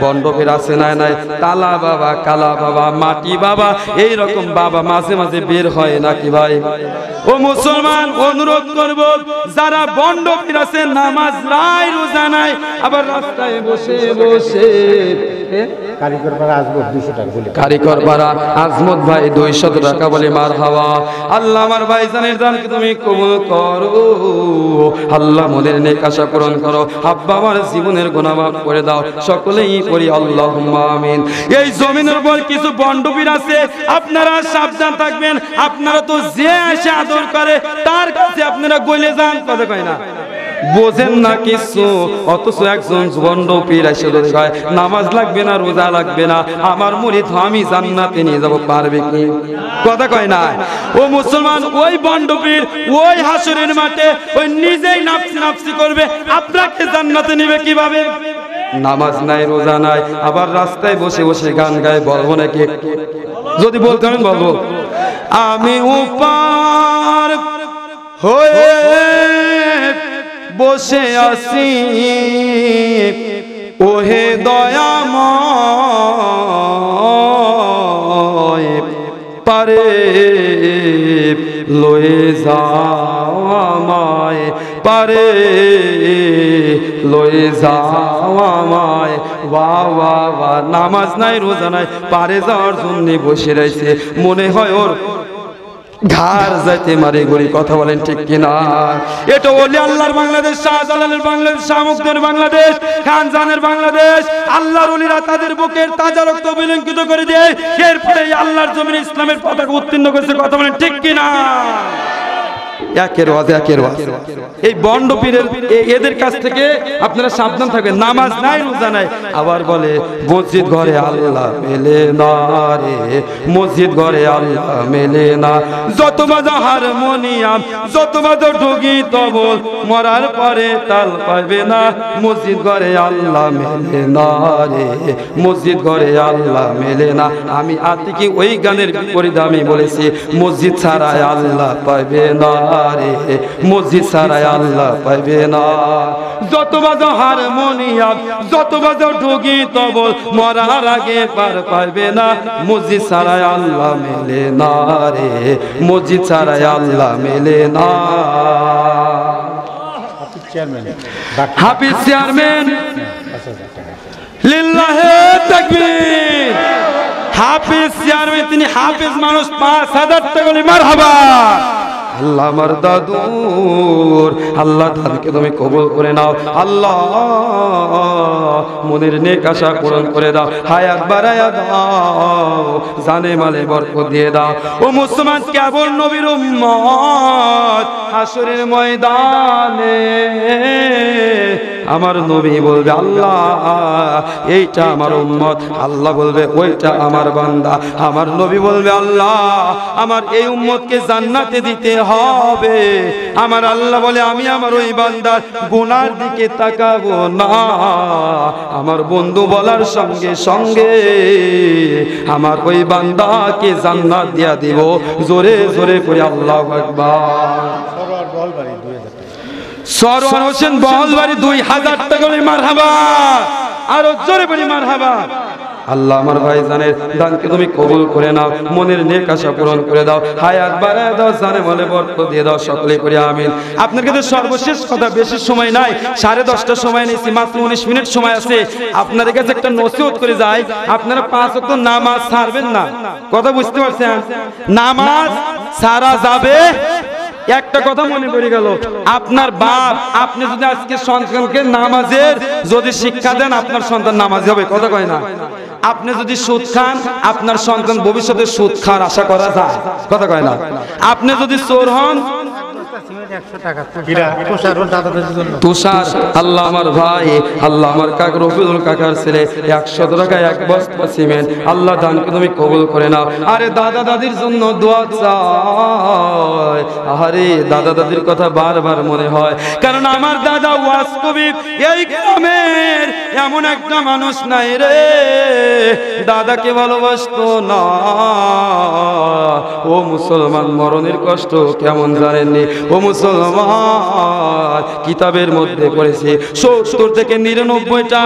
বন্ডপীর আছে না নাই? তালা বাবা, কালা বাবা, মাটি বাবা, এই রকম বাবা মাঝে মাঝে বের হয় নাকি ভাই? ও মুসলমান, অনুরোধ করব, যারা বন্ডপীর আছে, নামাজ নাই, রোজা নাই, আবার রাস্তায় বসে বসে কারিগর পাড়া আজমত ভাই 200 টাকা বলে মার হাওয়া। আল্লাহ আমার ভাইজানের দানকে তুমি কবুল করো, আল্লাহ মোদের নেক আশা পূরণ করো, আব্বা আমার জীবনের গুনাহ মাফ করে দাও। সকলেই পড়ি আল্লাহুম্মা আমিন। এই জমিনের উপর কিছু বন্ডপীর আছে, আপনারা সাবধান থাকবেন। আপনারা তো যে এসে আদর করে তার কাছে আপনারা গলে যান। কথা কয় না? বোঝেন না কিছু, অথচ একজন বন্ডপীর এসে যদি কয় নামাজ লাগবে না, রোজা লাগবে না, আমার মুরিদ আমি জান্নাতে নিয়ে যাব, পারবে কি? কথা কয় না? ও মুসলমান, ওই বন্ডপীর ওই হাসরের মাঠে ওই নিজেই নাফসি নাফসি করবে, আপনাকে জান্নাতে নেবে কিভাবে? নামাজ নাই, রোজা নাই, আবার রাস্তায় বসে বসে গান গায়। বলবো নাকি? যদি বলতে পারেন বলবো। আমি উপার হয়ে বসে আছি, ওহে দয়াময়, পারে লয়ে যাও আমায়, পারে লয়ে যাও আমায়। ওয়া ওয়া ওয়া, নামাজ নাই, রোজা নাই, পারে যাওয়ার জন্য বসে রয়েছে। মনে হয় ওর ঘাড় যাইতে মারে গড়ি। কথা বলেন ঠিক কিনা? এটা ওলি আল্লাহর বাংলাদেশ, শাহজালালের বাংলাদেশ, শাহমুক্তের বাংলাদেশ, খানজানের বাংলাদেশ। আল্লাহর ওলিরা তাদের বুকের তাজা রক্ত বিলঙ্কিত করে দেয়, এরপরে আল্লাহর জমিনে ইসলামের পতাকা উত্তীর্ণ করেছে। কথা বলেন ঠিক কিনা? একের ওয়াজ একের ওয়াজ। এই বন্ডপীরের এদের কাছ থেকে আপনারা সাবধান থাকবেন। নামাজ নাই, রোজা নাই, আবার বলে মসজিদ ঘরে আল্লাহ মেলে না রে, মসজিদ ঘরে আল্লাহ মেলে না। যত বাজা হারমোনিয়াম, যত বাজা ঢুকি তবল, মরার পরে তাল পাবে না, মসজিদ ঘরে আল্লাহ মেলে না রে, মসজিদ ঘরে আল্লাহ মেলে না। আমি আতিকি ওই গানের বিপরীতে আমি বলেছি, মসজিদ ছাড়া আল্লাহ পাবে না রে, মসজিদ ছাড়াই আল্লাহ পাইবে না। যত বাজো হারমোনিয়াম, যত বাজো ঢুকি তবল, মরার আগে পার পাইবে না, মসজিদ ছাড়াই আল্লাহ মেলে না রে, মসজিদ ছাড়াই আল্লাহ মেলে না। হাফিজ চেয়ারম্যান লিল্লাহে তাকবীর। হাফিজ চেয়ারম্যান তিনি হাফিজ মানুষ 5000 টাকা বলি মারহাবা। আল্লাহ আমার দাদুর আল্লাহ দাদুকে তুমি কবুল করে নাও আল্লাহ, মনের নেক আশা পূরণ করে দাও, হায়াত বাড়ায়া দাও, জানে মালে বরকত দিয়ে দাও। ও মুসলমান কেবল নবীর উম্মত হাসরের ময়দানে আমার নবী বলবে আল্লাহ এইটা আমার উম্মত, আল্লাহ বলবে ওইটা আমার বান্দা। আমার নবী বলবে আল্লাহ আমার এই উম্মতকে জান্নাতে দিতে হবে। আমার আল্লাহ বলে আমি আমার ওই বান্দার গুনার দিকে তাকাবো না। আমার বন্ধু বলার সঙ্গে সঙ্গে আমার ওই বান্দাকে জান্নাত দিয়া দিব। জোরে জোরে করে আল্লাহু আকবার। সরওয়ার হোসেন বহলবাড়ি 2000 টাকা মারহাবা, আরো জোরে বলি মারহাবা। আল্লাহ আমার ভাইজানের দানকে তুমি কবুল করে নাও, মনের নেক আশা পূরণ করে দাও, হায়াত বাড়ায় দাও, জানে বলে বরকত দিয়ে দাও, সকলে করে আমিন। আপনার কাছে সর্বশেষ কথা, বেশি সময় নাই, 10:30 সময় নিয়েছি, মাত্র 19 মিনিট সময় আছে। আপনাদের কাছে একটা নসিহত করে যাই, আপনারা 5 ওয়াক্ত নামাজ ছাড়বেন না। কথা বুঝতে পারছেন? নামাজ ছাড়া যাবে। একটা কথা মনে পড়ে গেল, আপনার বাপ আপনি যদি আজকে সন্তানকে নামাজের যদি শিক্ষা দেন আপনার সন্তান নামাজি হবে। কথা কয় না? আপনি যদি সুদ খান আপনার সন্তান ভবিষ্যতে সুদ খাওয়ার আশা করা যায়। কথা কয় না? আপনি যদি চোর হন তুষার আল্লাহ আমার ভাই, আল্লাহ আমার কাকা রফিউল কাকার ছেলে 100 টাকায় 1 বস্তা সিমেন্ট, আল্লাহ দানকে তুমি কবুল করে নাও। আরে দাদা দাদির জন্য দোয়া চাই। আরে দাদা দাদির কথা বারবার মনে হয়, কারণ আমার দাদা ওয়াজ কবি। এই গ্রামের এমন একটা মানুষ নাই রে দাদাকে ভালোবাসতো না। ও মুসলমান মরণের কষ্ট কেমন জানেননি? ও মুসলমান কিতাবের মধ্যে পড়েছে 70 থেকে 99টা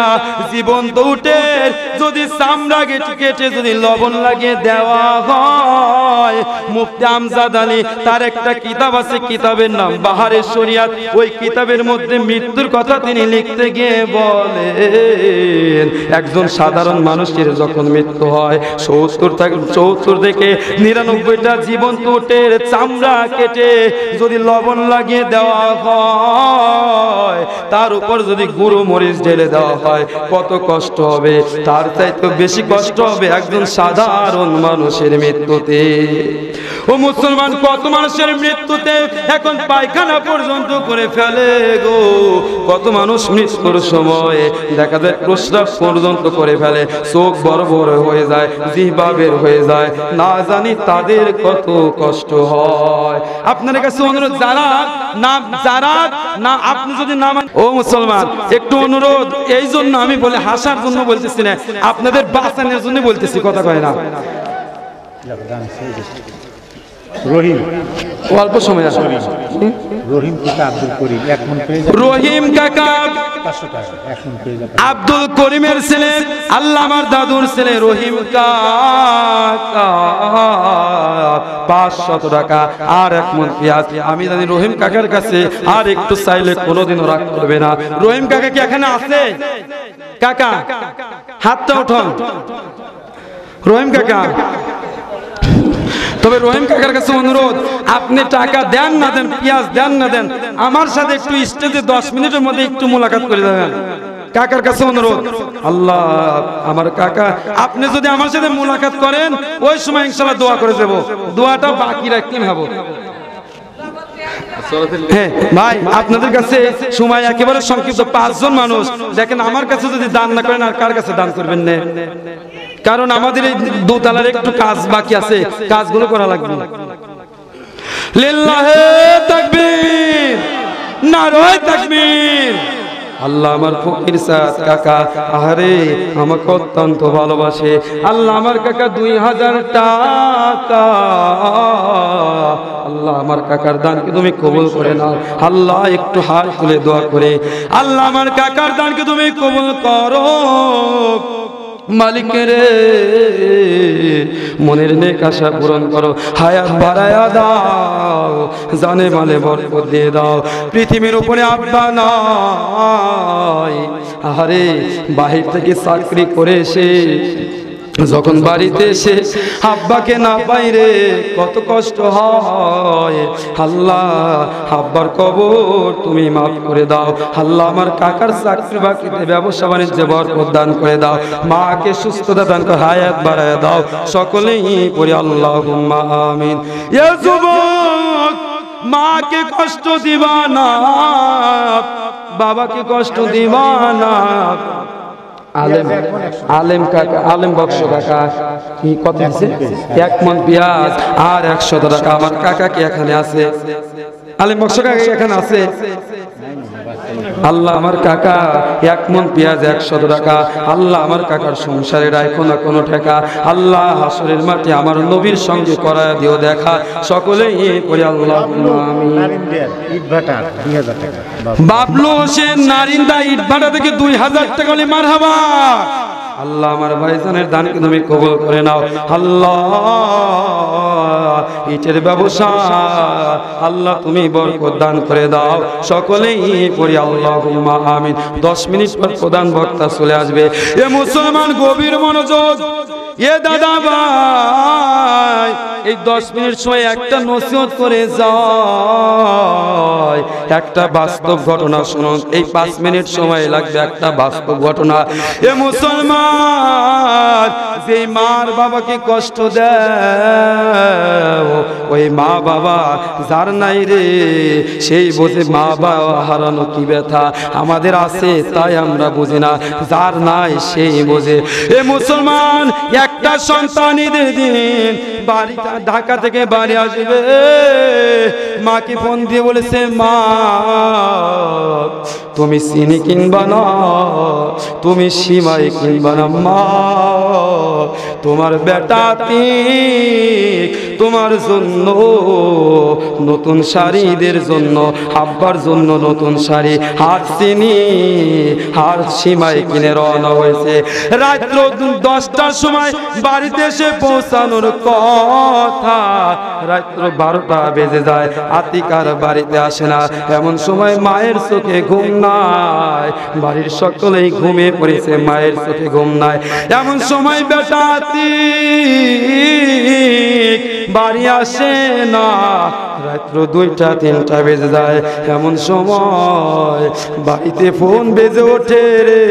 জীবন্ত উটের যদি চামড়া কেটে যদি লবণ লাগিয়ে দেওয়া হয়, মুফতি আমজাদ আলী তার একটা কিতাব আছে, কিতাবের নাম বাহারে শরিয়াত। ওই কিতাবের মধ্যে মৃত্যুর কথা তিনি লিখতে গিয়ে বলেন একজন সাধারণ মানুষের যখন মৃত্যু হয় 70 থেকে 99টা জীবন্ত উটের চামড়া কেটে যদি লবণ লাগিয়ে দেওয়া হয়, তার উপর যদি গুঁড়ো মরিচ ঢেলে দেওয়া হয় কত কষ্ট হবে। তার চাইতে বেশি কষ্ট হবে একজন সাধারণ মানুষের মৃত্যুতে। ও মুসলমান কত মানুষের মৃত্যুতে এখন পায়খানা পর্যন্ত করে ফেলে গো। কত মানুষ মৃত্যুর সময় দেখা যায় প্রস্রাব পর্যন্ত করে ফেলে, চোখ বড় বড় হয়ে যায়, জিহ্বা বের হয়ে যায়, না জানি তাদের কত কষ্ট হয়। আপনার কাছে অনুরোধ, যারা না আপনি যদি না ও মুসলমান একটু অনুরোধ, এই জন্য আমি বলে হাসার জন্য বলতেছি না, আপনাদের বাঁচানোর জন্য বলতেছি। কথা কয় না? রহিম অল্প সময় আছে। রহিম কাকা আব্দুল করিম, রহিম কাকা 500 টাকা এখন পেয়ে যাবে। আব্দুল করিমের ছেলে, আল্লাহ আমার দাদুর ছেলে রহিম কাকা 500 টাকা আর 1 মণ পেঁয়াজ। আমি জানি রহিম কাকার কাছে আর একটু চাইলে কোনোদিনও রাগ করবে না। রহিম কাকা কি এখানে আছে? কাকা হাতটা উঠান। রহিম কাকা, তবে রহিম কাকার কাছে অনুরোধ, আপনি টাকা দেন না দেন, পেঁয়াজ দেন না দেন, আমার সাথে একটু স্টেজে 10 মিনিটের মধ্যে একটু মোলাকাত করে দেবেন। কাকার কাছে অনুরোধ। আল্লাহ আমার কাকা, আপনি যদি আমার সাথে মোলাকাত করেন ওই সময় ইনশাআল্লাহ দোয়া করে দেব। দোয়াটা বাকি রাখতে হবে। হ্যাঁ ভাই, আপনাদের কাছে সময় একেবারে সংক্ষিপ্ত, 5 জন মানুষ। দেখেন আমার কাছে যদি দান না করেন আর কার কাছে দান করবেন না? কারণ আমাদের এই দোতলার একটু কাজ বাকি আছে, কাজগুলো করা লাগবে। লিল্লাহে তাকবীর, নারায়ে তাকবীর। আল্লাহ আমার ফকির সাদ কাকা, আরে আমাকে অত্যন্ত ভালোবাসে। আল্লাহ আমার কাকা 2000 টাকা, আল্লাহ আমার কাকার দানকে তুমি কবুল করে নাও। আল্লাহ একটু হাত তুলে দোয়া করে, আল্লাহ আমার কাকার দানকে তুমি কবুল করো। মালিক রে মনের নেক আশা পূরণ করো, হায়াত বাড়ায়া দাও, জানে মালে বরকত দিয়ে দাও। পৃথিবীর উপরে আব্বা নাই, আরে বাহির থেকে চাকরি করে এসে যখন বাড়িতে এসে আব্বাকে না পাই রে কত কষ্ট হয়। আল্লাহ আব্বার কবর তুমি মাফ করে দাও। আল্লাহ আমার কাকার চাকরি বাকরিতে ব্যবসা বাণিজ্যে বরকত দান করে দাও। মাকে সুস্থতা দান করে হায়াত বাড়ায় দাও। সকলেই পড়ি আল্লাহুম্মা আমিন। এ যুবক, মাকে কষ্ট দিবা না, বাবাকে কষ্ট দিবা না। আলেম আলেম কাকা, আলেম বক্স কাকা কি কত দিছে? 1 মণ পেঁয়াজ আর 100 টাকা। আমার কাকা কি এখানে আছে? আলেম বক্স কাকা এখানে আছে? আল্লাহ আমার কাকা 1 মণ পেঁয়াজ 100 টাকা। আল্লাহ আমার কাকার সংসারে রাখো না কোনো টাকা। আল্লাহ হাসরের মাঠে আমার নবীর সঙ্গে করায় দিও দেখা। সকলেই পড়ি আল্লাহুম্মা আমিন। ইটভাটা 2000 টাকা। বাবলু হোসেন নারিন্দা ইটভাটা থেকে 2000 টাকা বলে মারহাবা। আল্লাহ আমার ভাইজানের দানকে তুমি কবুল করে নাও। আল্লাহ ইটের ব্যবসা আল্লাহ তুমি বরকত দান করে দাও। সকলেই পড়ি আল্লাহুম্মা আমিন। 10 মিনিট পর প্রধান বক্তা চলে আসবে। এ মুসলমান গভীর মনোযোগ। এ দাদা ভাই, এই 10 মিনিট সময় একটা নসিহত করে যায়, একটা বাস্তব ঘটনা শুনুন। এই 5 মিনিট সময় লাগবে একটা বাস্তব ঘটনা। এ মুসলমান, যে মার বাবাকে কষ্ট দেয়, ওই মা বাবা যার নাই রে সেই বোঝে মা বাবা হারানো কি ব্যথা। আমাদের আছে তাই আমরা বুঝি না, যার নাই সেই বোঝে। এ মুসলমান, একটা সন্তান ঈদের দিন বাড়ি ঢাকা থেকে বাড়ি আসবে, মাকে ফোন দিয়ে বলেছে, মা তুমি চিনি কিনবা না, তুমি সিমাই কিনবা না, মা তোমার বেটা তোমার জন্য নতুন শাড়ি, ঈদের জন্য আব্বার জন্য নতুন শাড়ি, আর চিনি আর সিমাই কিনে রওনা হয়েছে। রাত্র 10টার সময় বাড়িতে এসে পৌঁছানোর কথা, রাত্র 12টা বেজে যায়, আতিকার বাড়িতে আসে না। এমন সময় মায়ের চোখে ঘুম নাই, বাড়ির সকলেই ঘুমিয়ে পড়েছে, মায়ের চোখে ঘুম নাই। এমন সময় বেটা বাড়ি আসে না, রাত্র 2টা 3টা বেজে যায়। এমন সময় বাড়িতে ফোন বেজে ওঠে রে,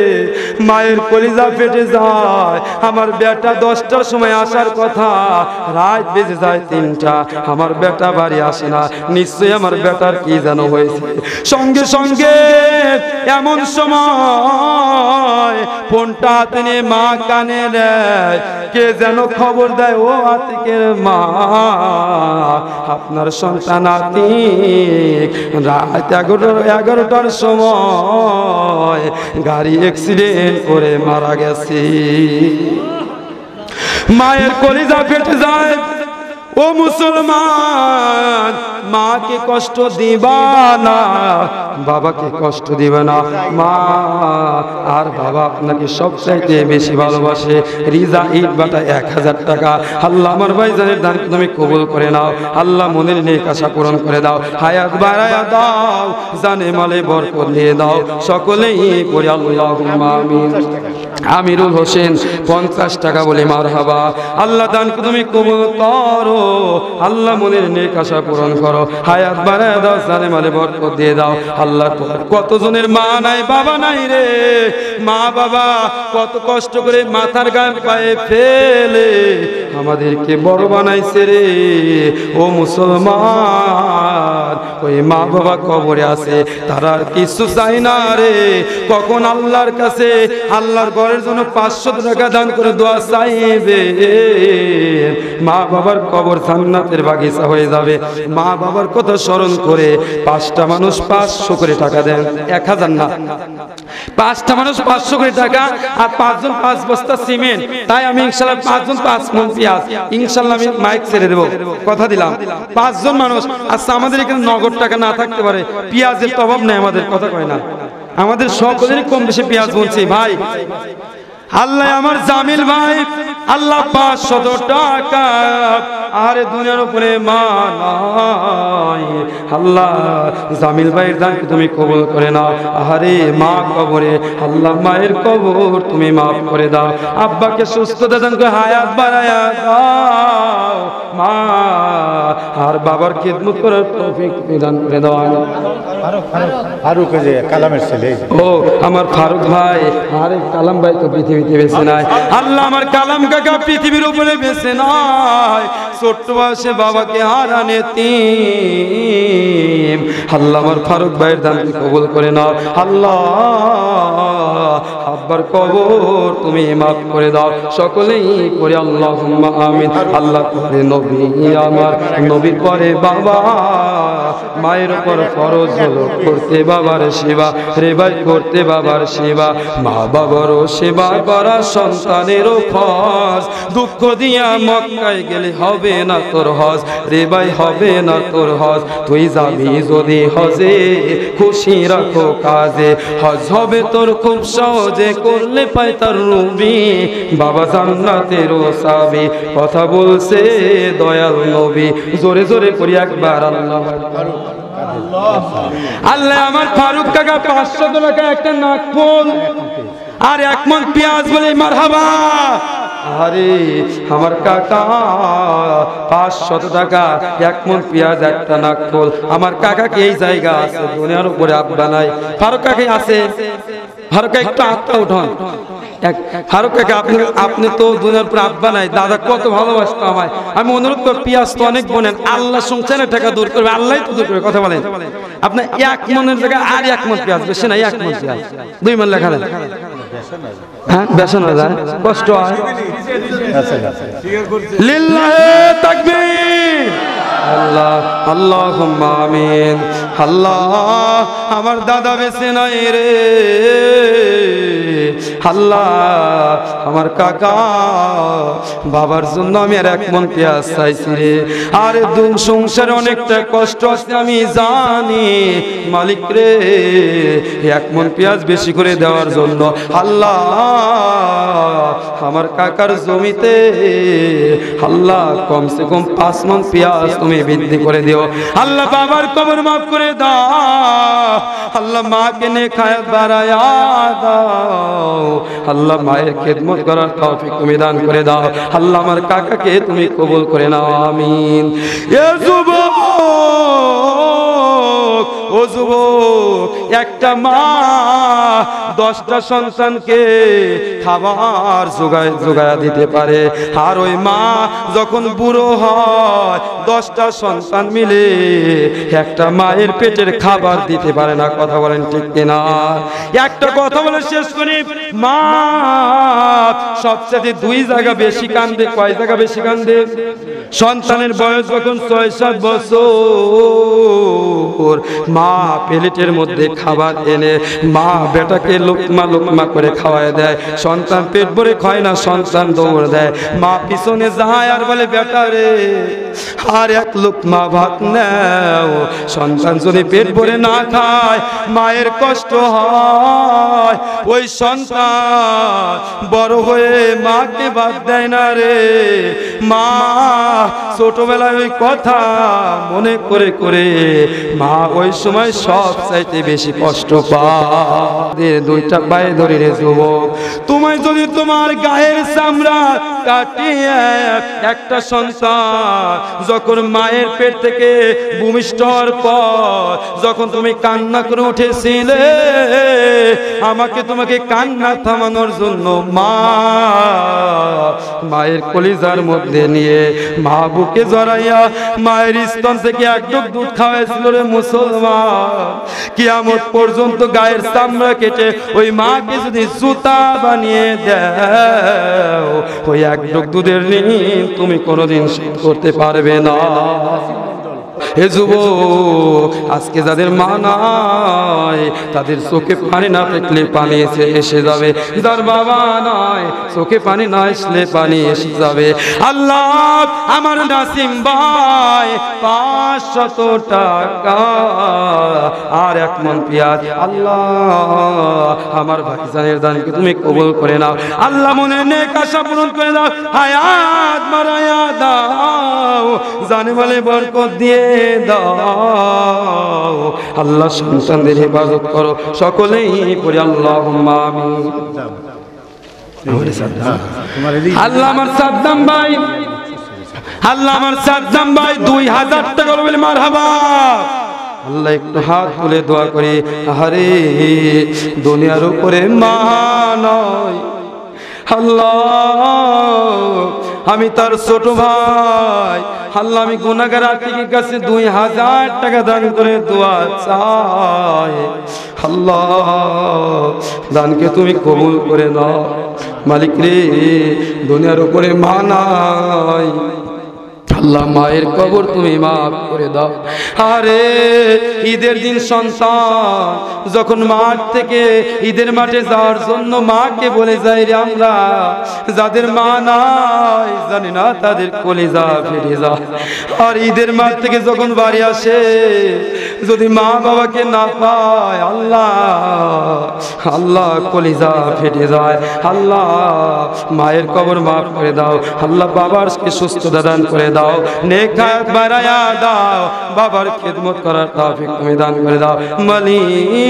মায়ের কলিজা ফেটে যায়। আমার বেটা 10টার সময় আসার কথা, রাত বেজে যায় 3টা, আমার বেটা বাড়ি আসে না। নিশ্চয়ই আমার বেটার কি যেন হয়েছে। সঙ্গে সঙ্গে এমন সময় ফোনটা তিনি মা কানে নেয়, কে যেন খবর দেয়, ও আতিকের মা, আপনার সন্তান আতিক রাত 11টার সময় গাড়ি অ্যাক্সিডেন্ট করে মারা গেছে। মায়ের কলিজা ফেটে যায়। ও মুসলমান, মাকে কষ্ট দিবা না, বাবাকে কষ্ট দিবে না। মা আর বাবা আপনাকে সবচাইতে বেশি ভালোবাসে। রিজা ইটভাটা 1000 টাকা। আল্লাহ আমার ভাইজানের দান তুমি কবুল করে নাও। আল্লাহ মনের নেক আশা পূরণ করে দাও, হায়াত বাড়ায়া দাও, জানে মালে বরকত দিয়ে দাও। সকলেই পড়ি আল্লাহুম্মা আমিন। আমিরুল হোসেন 50 টাকা বলে মারহাবা। আল্লাহ দান তুমি কবুল করো, আল্লাহ মনের নেক আশা পূরণ করো, হায়াত বাড়ায় দাও, জানে মালে বরকত দিয়ে দাও। আল্লাহ কতজনের মা নাই বাবা নাই রে, মা বাবা কত কষ্ট করে মাথার গায়ে পায়ে ফেলে আমাদেরকে বড় বানাইছে রে। ও মুসলমান, ওই মা বাবা কবরে আছে, তারা আর কিছু চাই না রে। কখন আল্লাহর কাছে আল্লাহর ঘরের জন্য 500 টাকা দান করে দোয়া চাইবে, মা বাবার কবর জান্নাতের বাগিচা হয়ে যাবে। মা বাবার কথা স্মরণ করে 5টা মানুষ 500 করে টাকা দেন, 1000 না, 5টা মানুষ 500 করে টাকা, আর 5 জন 5 বস্তা সিমেন্ট। তাই আমি ইনশাআল্লাহ 5 জন 5 মণ পেঁয়াজ ইনশাআল্লাহ আমি মাইক ছেড়ে দেব, কথা দিলাম। 5 জন মানুষ। আচ্ছা, আমাদের এখানে নগদ টাকা না থাকতে পারে, পেঁয়াজের তো অভাব নেই আমাদের, কথা কয় না, আমাদের সকলেরই কম বেশি পেঁয়াজ বলছি ভাই। আল্লাহ আমার জামিল ভাই আল্লাহ 500 টাকা আরে দুনিয়ার উপরে মা নাই আল্লাহ জামিল ভাইয়ের দানকে তুমি কবুল করে নাও আরে মা কবরে আল্লাহ মায়ের কবর তুমি মাফ করে দাও আব্বাকে সুস্থতা দান করে হায়াত বাড়ায়া দাও মা আর বাবার খিদমত করার তৌফিক দান করে দাও ফারুক যে কালামের ছেলে ও আমার ফারুক ভাই আরে কালাম ভাই তো পৃথিবীতে বেঁচে নাই আল্লাহ আমার কালাম কাকা পৃথিবীর উপরে বেঁচে নাই ছোট্ট বয়সে বাবাকে হারানে তিম আল্লাহ আমার ফারুক ভাইয়ের দানকে কবুল করে নাও আল্লাহ আব্বার কবর তুমি মাফ করে দাও সকলেই করে আল্লাহুম্মা আমিন আল্লাহ করে নবী আমার নবীর পরে বাবা মায়ের উপর ফরজ হলো করতে বাবার সেবা রে ভাই করতে বাবার সেবা মা বাবারও সেবা করা সন্তানেরও ফরজ দুঃখ দিয়া মক্কায় গেলে হবে না তোর হজ রে ভাই হবে না তোর হজ তুই যাবি যদি হজে খুশি রাখো কাজে হজ হবে তোর খুব সহজে করলে পাই তার রুবি বাবা জান্নাতেরও সাবি কথা বলছে দয়াল নবী জোরে জোরে করি একবার আল্লাহ আল্লাহ আমার ফারুক কাকা 500 টাকা একটা নাকফুল আর 1 মণ পেঁয়াজ বলে মারহাবা আরে আমার কাকা 500 টাকা 1 মণ পেঁয়াজ একটা নাকফুল আমার কাকা কি এই জায়গা আছে দুনিয়ার উপরে আব্বা নাই ফারুক কাকা আছে ফারুক একটু হাতটা উঠান ফারুক কাকা আপনি তো দুনিয়ার উপরে আব্বা নাই দাদা কত ভালোবাসতো আমায় আমি অনুরোধ করি পেঁয়াজ তো অনেক বোনেন আল্লাহ সংসারের টাকা দূর করবে আল্লাহই তো দূর করবে কথা বলেন আপনি 1 মণের জায়গায় আর 1 মণ পেঁয়াজ বেশি না 1 মণ পেঁয়াজ 2 মণ লেখা দেন হ্যাঁ বেশন হয়ে যায় কষ্ট হয় লিল্লাহে তাকবীর আল্লাহ আল্লাহুম্মা আমিন আল্লাহ আমার দাদা বেঁচে নাই রে আল্লাহ আমার কাকা বাবার জন্য আমি আর 1 মণ পেঁয়াজ চাইছি রে আরে সংসারে অনেকটা কষ্ট আছে আমি জানি মালিক রে 1 মণ পেঁয়াজ বেশি করে দেওয়ার জন্য আল্লাহ আমার কাকার জমিতে আল্লাহ কমসে কম 5 মণ পেঁয়াজ তুমি বৃদ্ধি করে দিও আল্লাহ বাবার কবর মাফ করে দাও আল্লাহ মাকে নেক হায়াত বাড়ায়া দাও আল্লাহ মায়ের খিদমত করার তৌফিক তুমি দান করে দাও আল্লাহ আমার কাকাকে তুমি কবুল করে নাও আমিন এ যুবক ও যুবক একটা মা 10টা সন্তানকে খাবার জোগায়া দিতে পারে আর ওই মা যখন বুড়ো হয় 10টা সন্তান মিলে একটা মায়ের পেটের খাবার দিতে পারে না কথা বলেন ঠিক কিনা একটা কথা বলে শেষ করি মা সবচেয়ে 2 জায়গা বেশি কান্দে কয় জায়গা বেশি কান্দে সন্তানের বয়স যখন 6-7 বছর মা প্লেটের মধ্যে খাবার এনে মা বেটাকে লোকমা লোকমা করে খাওয়ায় দেয় সন্তান পেট ভরে খায় না সন্তান দৌড় দেয় মা পিছনে যায় আর বলে বেটা রে আর 1 লোকমা ভাত নাও সন্তান যদি পেট ভরে না খায় মায়ের কষ্ট হয় ওই সন্তান বড় হয়ে মাকে ভাত দেয় না রে মা ছোটবেলায় ওই কথা মনে করে করে মা ওই সময় সব চাইতে বেশি কষ্ট পায় 2টা পায়ে ধরে রে যুবক তোমায় যদি তোমার গায়ের চামড়া কাটিয়ে একটা সন্তান যখন মায়ের পেট থেকে ভূমিষ্ঠ হওয়ার পর যখন তুমি কান্না করে উঠেছিলে আমাকে তোমাকে কান্না থামানোর জন্য মায়ের কলিজার মধ্যে নিয়ে মা বুকে জড়াইয়া মায়ের স্তন থেকে 1 ঢোক দুধ খাওয়াইছিল রে মুসলমান কিয়ামত পর্যন্ত গায়ের চামড়া কেটে ওই মাকে যদি জুতা বানিয়ে দাও ওই 1 ঢোক দুধের ঋণ তুমি কোনোদিন শোধ করতে পারবে না হে যুবক, আজকে যাদের মা নাই তাদের চোখে পানি না পেটলে পানি এসে যাবে, যার বাবা নাই চোখে পানি না আসলে পানি এসে যাবে। আল্লাহ আমার নাসিম ভাই 500 টাকা আর 1 মণ পেঁয়াজ, আল্লাহ আমার ভাইজানের দানকে তুমি কবুল করে নাও। আল্লাহ মনে নেক আশা পূরণ করে দাও, হায়াত বাড়ায়া দাও, জানে মালে বরকত দিয়ে দাও। আল্লাহ সন্তানদের হেফাজত করো, সকলেই পড়ি আল্লাহুম্মা আমিন। আল্লাহ আমার সাদ্দাম ভাই, আল্লাহ আমার সাদ্দাম ভাই 2000 টাকা বলে মারহাবা। আল্লাহ একটু হাত তুলে দোয়া করে, আরে দুনিয়ার উপরে মা নয় আল্লাহ, আমি তার ছোট ভাই, আল্লাহ আমি গুনাহগার আতিকের কাছে 2000 টাকা দান করে দোয়া চাই। আল্লাহ দানকে তুমি কবুল করে নাও। মালিক রে, দুনিয়ার উপরে মা নাই, আল্লাহ মায়ের কবর তুমি মাফ করে দাও। আরে ঈদের দিন সন্তান যখন মাঠ থেকে ঈদের মাঠে যাওয়ার জন্য মাকে বলে যাই রে আমরা, যাদের মা নাই জানি না তাদের কলিজা ফেটে যায়। আর ঈদের মাঠ থেকে যখন বাড়ি আসে যদি মা বাবাকে না পায়, আল্লাহ আল্লাহ কলিজা ফেটে যায়। আল্লাহ মায়ের কবর মাফ করে দাও, আল্লাহ বাবারকে সুস্থতা দান করে দাও, নেক হায়াত বাড়ায়া দাও, বাবার খিদমত করার তৌফিক তুমি দান করে দাও। মালিক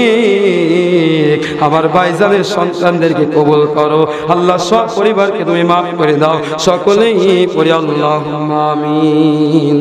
আমার ভাইজানের সন্তানদেরকে কবুল করো, আল্লাহ সব পরিবারকে তুমি মাফ করে দাও, সকলেই পড়ি আল্লাহুম্মা আমিন।